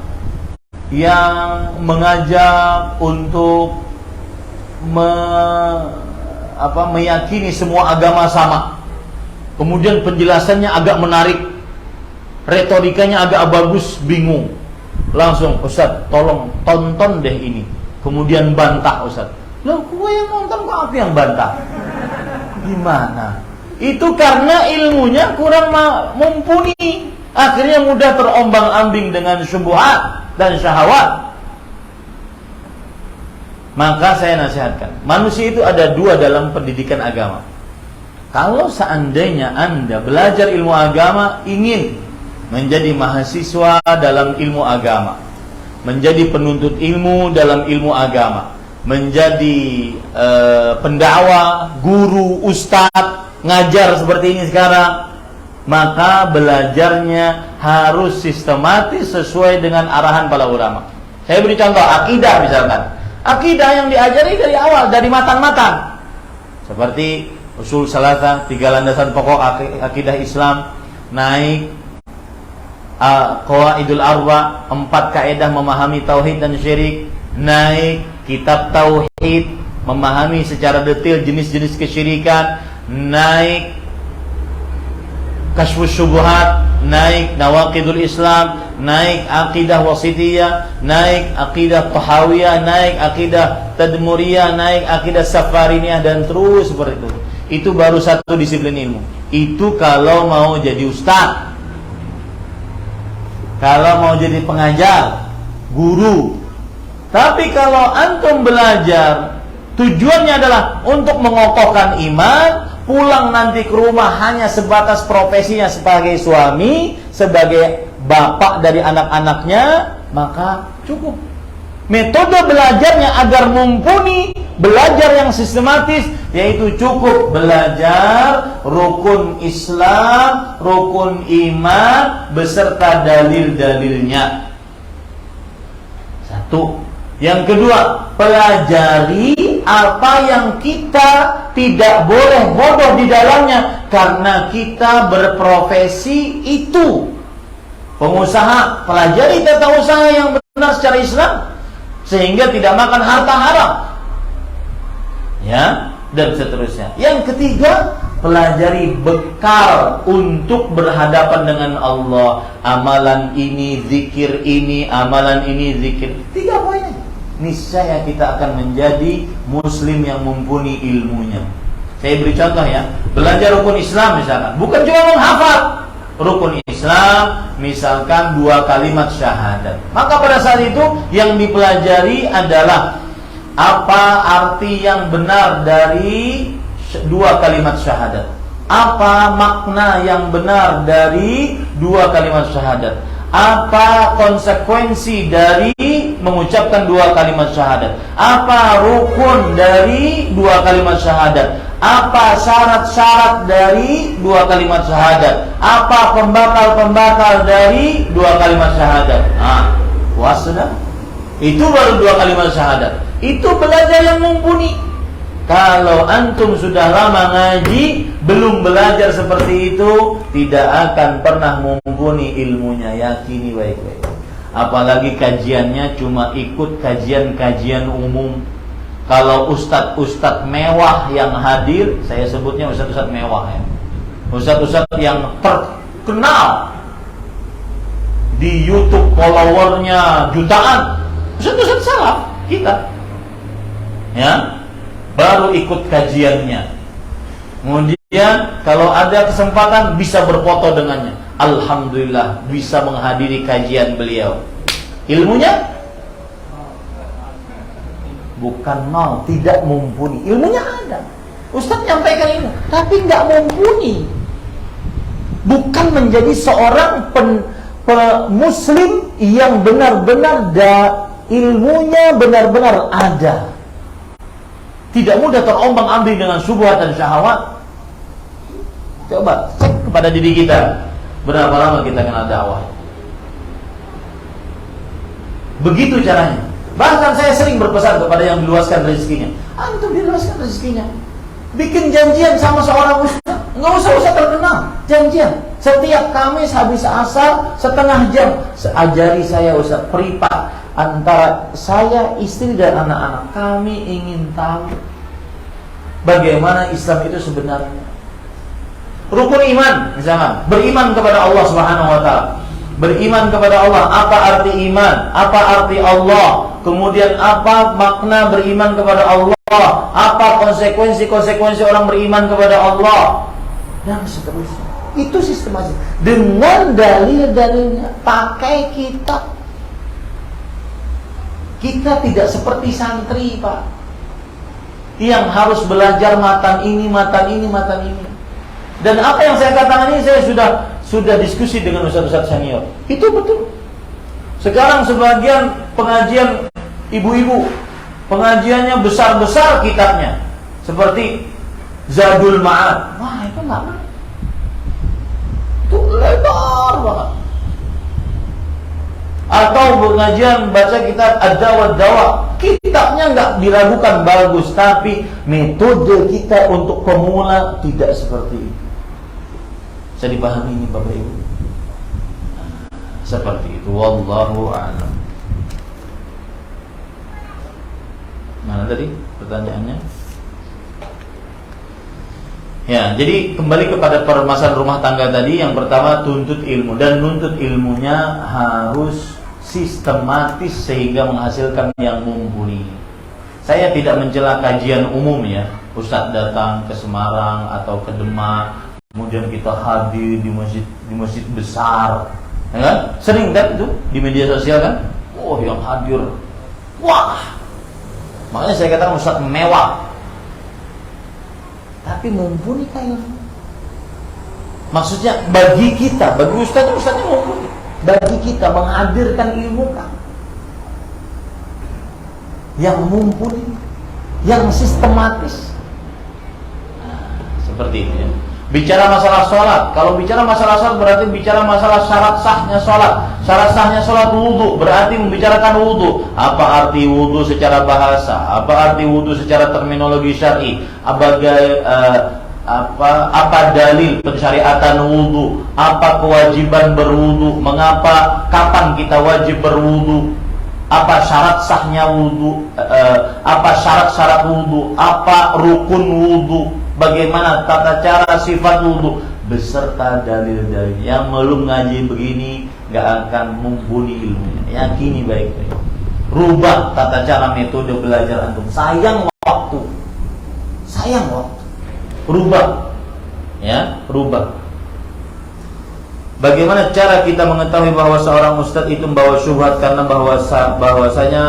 yang mengajak untuk meyakini semua agama sama. Kemudian penjelasannya agak menarik, retorikanya agak bagus, bingung. Langsung, Ustaz, tolong tonton deh ini. Kemudian bantah Ustaz. Loh, gue yang nonton kok aku yang bantah? Gimana? Itu karena ilmunya kurang mumpuni. Akhirnya mudah terombang-ambing dengan syubhat dan syahwat. Maka saya nasihatkan, manusia itu ada dua dalam pendidikan agama. Kalau seandainya Anda belajar ilmu agama, ingin menjadi mahasiswa dalam ilmu agama, menjadi penuntut ilmu dalam ilmu agama, menjadi pendakwah, guru, ustadz, ngajar seperti ini sekarang, maka belajarnya harus sistematis sesuai dengan arahan para ulama. Saya beri contoh akidah misalkan. Akidah yang diajari dari awal, dari matang-matang. Seperti usul salatah, 3 landasan pokok akidah Islam, naik qawaidul arba, 4 kaidah memahami tauhid dan syirik, naik kitab tauhid, memahami secara detail jenis-jenis kesyirikan, naik Kasyfus Syubuhat, naik Nawaqidul Islam, naik Aqidah Wasitiyah, naik Aqidah Tahawiyah, naik Aqidah Tadmuriyah, naik Aqidah Safariniyah, dan terus seperti itu. Itu baru satu disiplin ilmu. Itu kalau mau jadi ustaz, kalau mau jadi pengajar, guru. Tapi kalau antum belajar tujuannya adalah untuk mengokohkan iman, pulang nanti ke rumah hanya sebatas profesinya sebagai suami, sebagai bapak dari anak-anaknya, maka cukup. Metode belajarnya agar mumpuni, belajar yang sistematis, yaitu cukup belajar rukun Islam, rukun iman, beserta dalil-dalilnya. Satu. Yang kedua, pelajari apa yang kita tidak boleh bodoh di dalamnya, karena kita berprofesi itu. Pengusaha, pelajari tata usaha yang benar secara Islam, sehingga tidak makan harta haram, ya, dan seterusnya. Yang ketiga, pelajari bekal untuk berhadapan dengan Allah. Amalan ini, zikir ini, amalan ini, zikir. 3 poinnya. Niscaya kita akan menjadi muslim yang mumpuni ilmunya. Saya beri contoh ya. Belajar rukun Islam misalkan, bukan cuma menghafal. Rukun Islam misalkan 2 kalimat syahadat. Maka pada saat itu yang dipelajari adalah apa arti yang benar dari 2 kalimat syahadat. Apa makna yang benar dari 2 kalimat syahadat. Apa konsekuensi dari mengucapkan 2 kalimat syahadat. Apa rukun dari 2 kalimat syahadat. Apa syarat-syarat dari 2 kalimat syahadat. Apa pembatal-pembatal dari 2 kalimat syahadat. Puas sudah. Itu baru 2 kalimat syahadat. Itu belajar yang mumpuni. Kalau antum sudah lama ngaji, belum belajar seperti itu, tidak akan pernah mumpuni ilmunya. Yakini baik-baik. Apalagi kajiannya cuma ikut kajian-kajian umum. Kalau ustadz-ustadz mewah yang hadir, saya sebutnya ustadz-ustadz mewah ya, ustadz-ustadz yang terkenal di YouTube, followernya jutaan, ustadz-ustadz salaf kita, ya, baru ikut kajiannya. Kemudian kalau ada kesempatan bisa berfoto dengannya. Alhamdulillah bisa menghadiri kajian beliau. Ilmunya bukan mau, tidak mumpuni. Ilmunya ada. Ustaz nyampaikan ilmu, tapi nggak mumpuni. Bukan menjadi seorang muslim yang benar-benar ilmunya benar-benar ada. Tidak mudah terombang-ambing dengan syubhat dan syahwat. Coba cek kepada diri kita, berapa lama kita kenal dakwah. Begitu caranya. Bahkan saya sering berpesan kepada yang diluaskan rezekinya, antum diluaskan rezekinya, bikin janjian sama seorang ustaz. Nggak usah terkenal, janjian setiap Kamis habis asar setengah jam, ajari saya ustaz pripat antara saya, istri dan anak-anak. Kami ingin tahu bagaimana Islam itu sebenarnya. Rukun iman misalnya, beriman kepada Allah Subhanahu wa taala. Beriman kepada Allah, apa arti iman? Apa arti Allah? Kemudian apa makna beriman kepada Allah? Apa konsekuensi-konsekuensi orang beriman kepada Allah? Dan seterusnya. Itu sistematis. Dengan dalil-dalilnya, pakai kitab. Kita tidak seperti santri, Pak, yang harus belajar matan ini. Dan apa yang saya katakan ini saya sudah diskusi dengan ustaz-ustaz senior. Itu betul. Sekarang sebagian pengajian ibu-ibu pengajiannya besar-besar kitabnya, seperti Zadul Ma'ad. Wah, itu nggak benar. Itu lebar banget. Atau pengajian baca kitab Ad-Dawa Dawa, kitabnya nggak diragukan bagus, tapi metode kita untuk pemula tidak seperti itu. Bisa dipahami ini Bapak Ibu? Seperti itu. Wallahu a'lam. Mana tadi pertanyaannya? Ya, jadi kembali kepada permasalahan rumah tangga tadi. Yang pertama, tuntut ilmu, dan nuntut ilmunya harus sistematis sehingga menghasilkan yang mumpuni. Saya tidak mencela kajian umum ya. Ustadz datang ke Semarang atau ke Demak, kemudian kita hadir di masjid besar, ya kan? Sering kan itu di media sosial kan? Oh, yang hadir, wah, makanya saya katakan ustadz mewah. Tapi mumpuni kayak maksudnya bagi kita, bagi ustadznya mumpuni. Bagi kita menghadirkan ilmu kan yang mumpuni, yang sistematis. Nah, seperti itu ya. Bicara masalah sholat, kalau bicara masalah sholat berarti bicara masalah syarat sahnya sholat. Syarat sahnya sholat wudhu berarti membicarakan wudhu. Apa arti wudhu secara bahasa? Apa arti wudhu secara terminologi syar'i? Apa dalil pensyariatan wudhu? Apa kewajiban berwudhu? Mengapa? Kapan kita wajib berwudhu? Apa syarat sahnya wudhu? Apa syarat-syarat wudhu? Apa rukun wudhu? Bagaimana tata cara sifat wudhu? Beserta dalil-dalil. Yang belum ngaji begini gak akan mumpuni ilmunya. Yakini baik-baik. Rubah tata cara metode belajar antum. Sayang waktu. Rubah, ya, rubah. Bagaimana cara kita mengetahui bahwa seorang ustadz itu membawa syubhat karena bahwasanya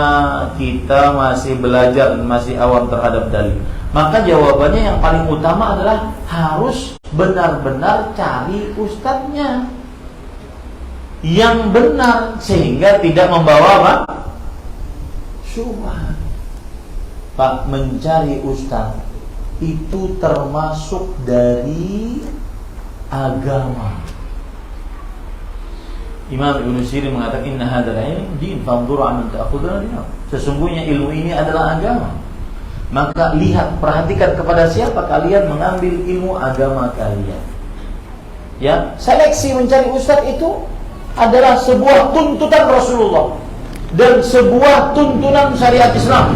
kita masih belajar dan masih awam terhadap dalil? Maka jawabannya yang paling utama adalah harus benar-benar cari ustadznya yang benar sehingga tidak membawa apa? Syubhat. Pak, mencari ustadz itu termasuk dari agama. Imam Ibn Sirin mengatakan inna hadzal ilm din fanzuru amman ta'khuduna dinam. Sesungguhnya ilmu ini adalah agama. Maka lihat, perhatikan kepada siapa kalian mengambil ilmu agama kalian. Ya, seleksi mencari ustadz itu adalah sebuah tuntutan Rasulullah dan sebuah tuntunan syariat Islam.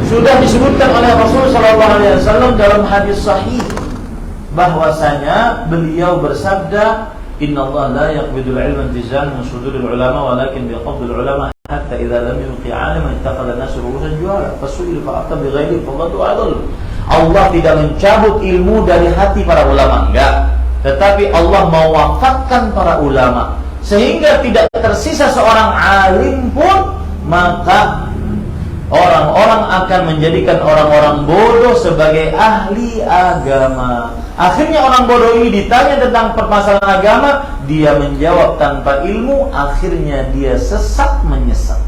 Sudah disebutkan oleh Rasulullah SAW dalam hadis sahih bahwasanya beliau bersabda, Inna Allah la yaqbidul ilma intizan min suduril ulama walakin biqabdil ulama hatta idza lam yuqi 'aliman ittakhadha an-nasu ru'usan juhala fasu'il fa'ata bighairi fadatu adl. Allah tidak mencabut ilmu dari hati para ulama, enggak, tetapi Allah mewafatkan para ulama sehingga tidak tersisa seorang alim pun, maka orang-orang akan menjadikan orang-orang bodoh sebagai ahli agama. Akhirnya orang bodoh ini ditanya tentang permasalahan agama, dia menjawab tanpa ilmu, akhirnya dia sesat menyesat.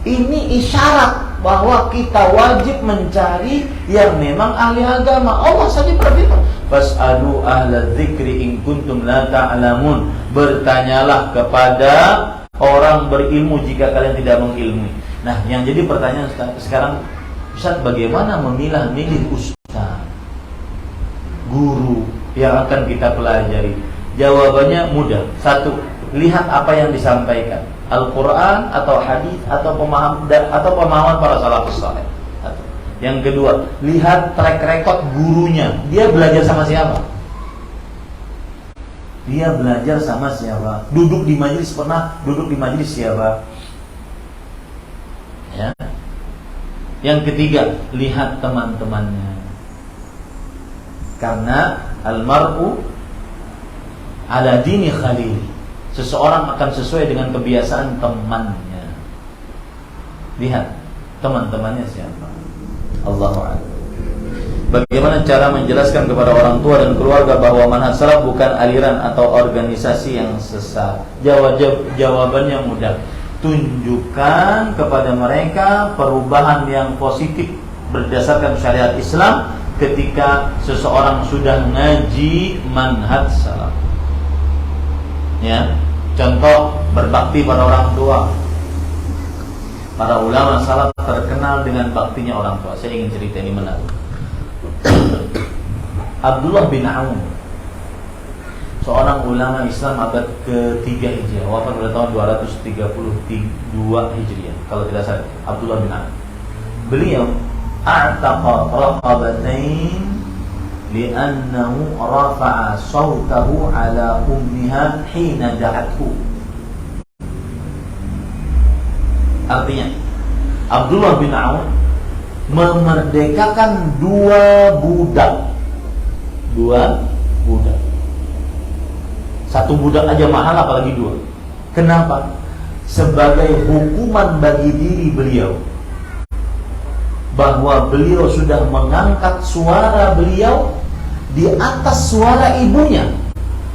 Ini isyarat bahwa kita wajib mencari yang memang ahli agama. Allah saja berfirman, "Fas'alu ahla dzikri in kuntum la ta'lamun." Bertanyalah kepada orang berilmu jika kalian tidak mengilmui. Nah, yang jadi pertanyaan sekarang, Ustaz, bagaimana memilah-milih ustaz, guru yang akan kita pelajari? Jawabannya mudah. Satu, lihat apa yang disampaikan, Al-Quran atau hadis atau pemahaman para salafus saleh. Yang kedua, lihat track record gurunya. Dia belajar sama siapa? Dia belajar sama siapa? Duduk di majelis, pernah duduk di majelis siapa? Ya. Yang ketiga, lihat teman-temannya. Karena almar'u ala dini khalil. Seseorang akan sesuai dengan kebiasaan temannya. Lihat teman-temannya siapa. Allahu a'lam. Bagaimana cara menjelaskan kepada orang tua dan keluarga bahwa manhaj salaf bukan aliran atau organisasi yang sesat? Jawabannya mudah. tunjukkan kepada mereka perubahan yang positif berdasarkan syariat Islam ketika seseorang sudah ngaji manhaj salaf. Ya, contoh berbakti pada orang tua. Para ulama salaf terkenal dengan baktinya orang tua. Saya ingin cerita ini menarik. Abdullah bin Aun, seorang ulama Islam abad ke-3 Hijriah, wafat pada tahun 232 Hijriah kalau tidak salah. Abdullah bin Aun, beliau a'taqa raqabatain li'annahu rafa'a sawtahu ala ummiha hina da'athu. Artinya, Abdullah bin Aun memerdekakan dua budak. Satu budak aja mahal, apalagi dua. Kenapa? Sebagai hukuman bagi diri beliau, bahwa beliau sudah mengangkat suara beliau di atas suara ibunya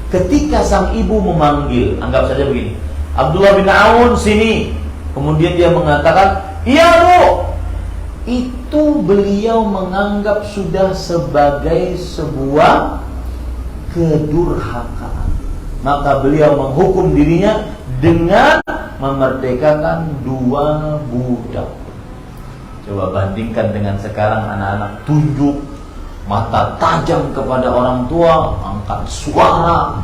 ketika sang ibu memanggil. Anggap saja begini, Abdullah bin Aun sini. Kemudian dia mengatakan, iya Bu. Itu beliau menganggap sudah sebagai sebuah kedurhakaan. Maka beliau menghukum dirinya dengan memerdekakan dua budak. Coba bandingkan dengan sekarang anak-anak tunjuk, mata tajam kepada orang tua, angkat suara,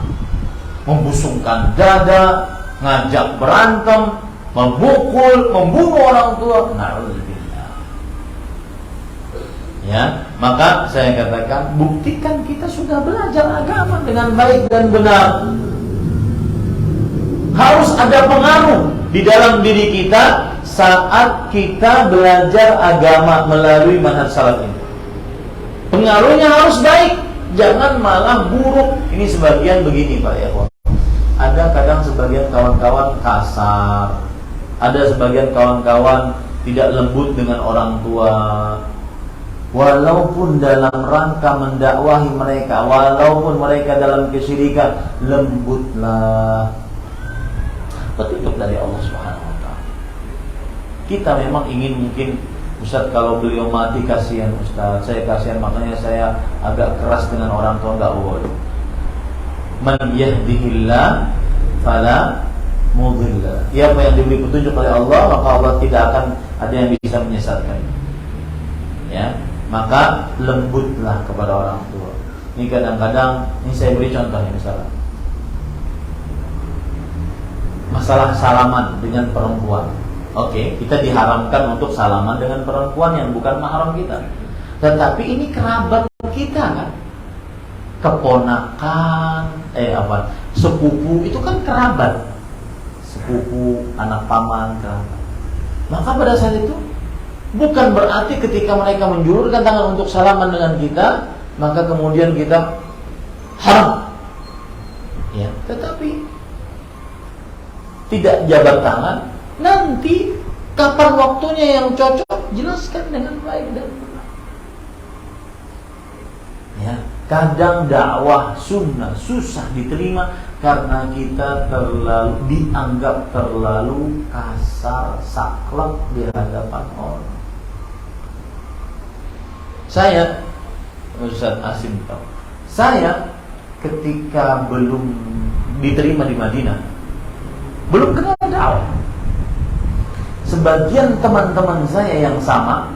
membusungkan dada, ngajak berantem, memukul, membunuh orang tua. Na'udzubillah. Ya, maka saya katakan, buktikan kita sudah belajar agama dengan baik dan benar. Harus ada pengaruh di dalam diri kita saat kita belajar agama melalui manhaj salaf ini. Pengaruhnya harus baik, jangan malah buruk. Ini sebagian begini Pak Ikhwan. Ada kadang sebagian kawan-kawan kasar, ada sebagian kawan-kawan tidak lembut dengan orang tua. Walaupun dalam rangka mendakwahi mereka, walaupun mereka dalam kesyirikan, lembutlah. Petunjuk dari Allah Subhanahu wa taala. Kita memang ingin mungkin, Ustaz kalau beliau mati kasihan Ustaz, saya kasihan makanya saya agak keras dengan orang tua. Enggak boleh. Man yahdihillah fala mudilla. Siapa yang diberi petunjuk oleh Allah, maka Allah tidak akan ada yang bisa menyesatkan. Ya, maka lembutlah kepada orang tua. Ini kadang-kadang, ini saya beri contohnya misalnya, masalah salaman dengan perempuan. Oke, kita diharamkan untuk salaman dengan perempuan yang bukan mahram kita. Tetapi ini kerabat kita kan, keponakan, sepupu itu kan kerabat, sepupu, anak paman, kerabat. Maka pada saat itu bukan berarti ketika mereka menjulurkan tangan untuk salaman dengan kita, maka kemudian kita haram. Ya, tetapi tidak jabat tangan. Nanti kapan waktunya yang cocok, jelaskan dengan baik dan benar. Ya, kadang dakwah sunnah susah diterima karena kita dianggap terlalu kasar, saklek di hadapan orang. Saya, Ustaz Asim tahu, saya ketika belum diterima di Madinah, belum kenal dakwah. Sebagian teman-teman saya yang sama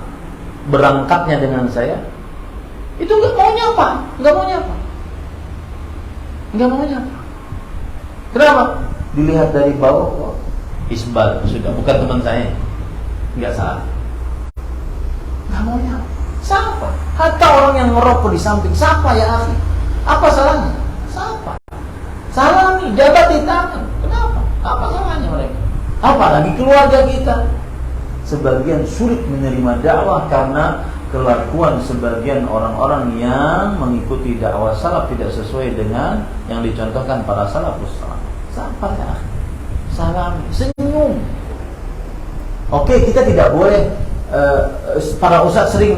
berangkatnya dengan saya, itu nggak mau nyapa. Kenapa? Dilihat dari bawah, isbal sudah bukan teman saya, nggak salah. Nggak mau nyapa. Siapa? Hatta orang yang ngerokok di samping, siapa ya akhi? Apa salahnya? Siapa? Salami, jabat di tangan. Kenapa? Apa salahnya mereka? Apalagi keluarga kita. Sebagian sulit menerima dakwah karena kelakuan sebagian orang-orang yang mengikuti dakwah salaf tidak sesuai dengan yang dicontohkan para salafus salaf. Sampainya salami, senyum. Oke, kita tidak boleh. Para ustaz sering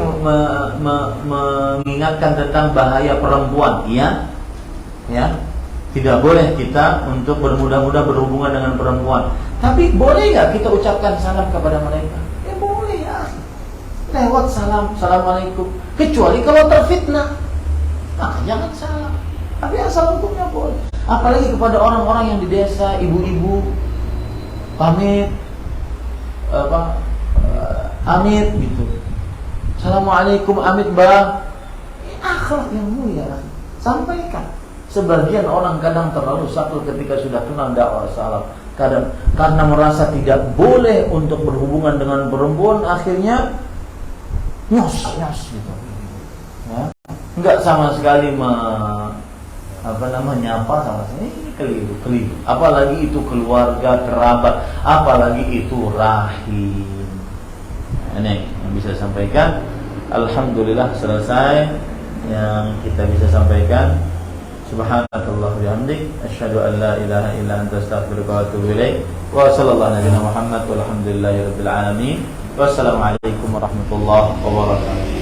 mengingatkan tentang bahaya perempuan, ya. Tidak boleh kita untuk bermudah-mudah berhubungan dengan perempuan. Tapi boleh nggak kita ucapkan salam kepada mereka? Ya boleh ya. Lewat salam, assalamualaikum. Kecuali kalau terfitnah, maka jangan salam. Tapi asal hukumnya boleh. Apalagi kepada orang-orang yang di desa, ibu-ibu, pamit, amit gitu. Assalamualaikum, amit bang. Akhlak yang mulia. Sampaikan. Sebagian orang kadang terlalu sakit ketika sudah kenal dakwah salam. Kadang karena merasa tidak boleh untuk berhubungan dengan perempuan, akhirnya nyos gitu. Ya. Enggak sama sekali nyapa sama sekali. Ini keliru. Apalagi itu keluarga, kerabat, apalagi itu rahim. Ini yang bisa sampaikan. Alhamdulillah selesai yang kita bisa sampaikan. Subhanakallah wa bihamdik, asyhadu an la ilaha illa anta, astaghfiruka wa atubu ilaik. Wa sallallahu ala nabiyyina Muhammad walhamdulillahi rabbil alamin. Wassalamualaikum warahmatullahi wabarakatuh.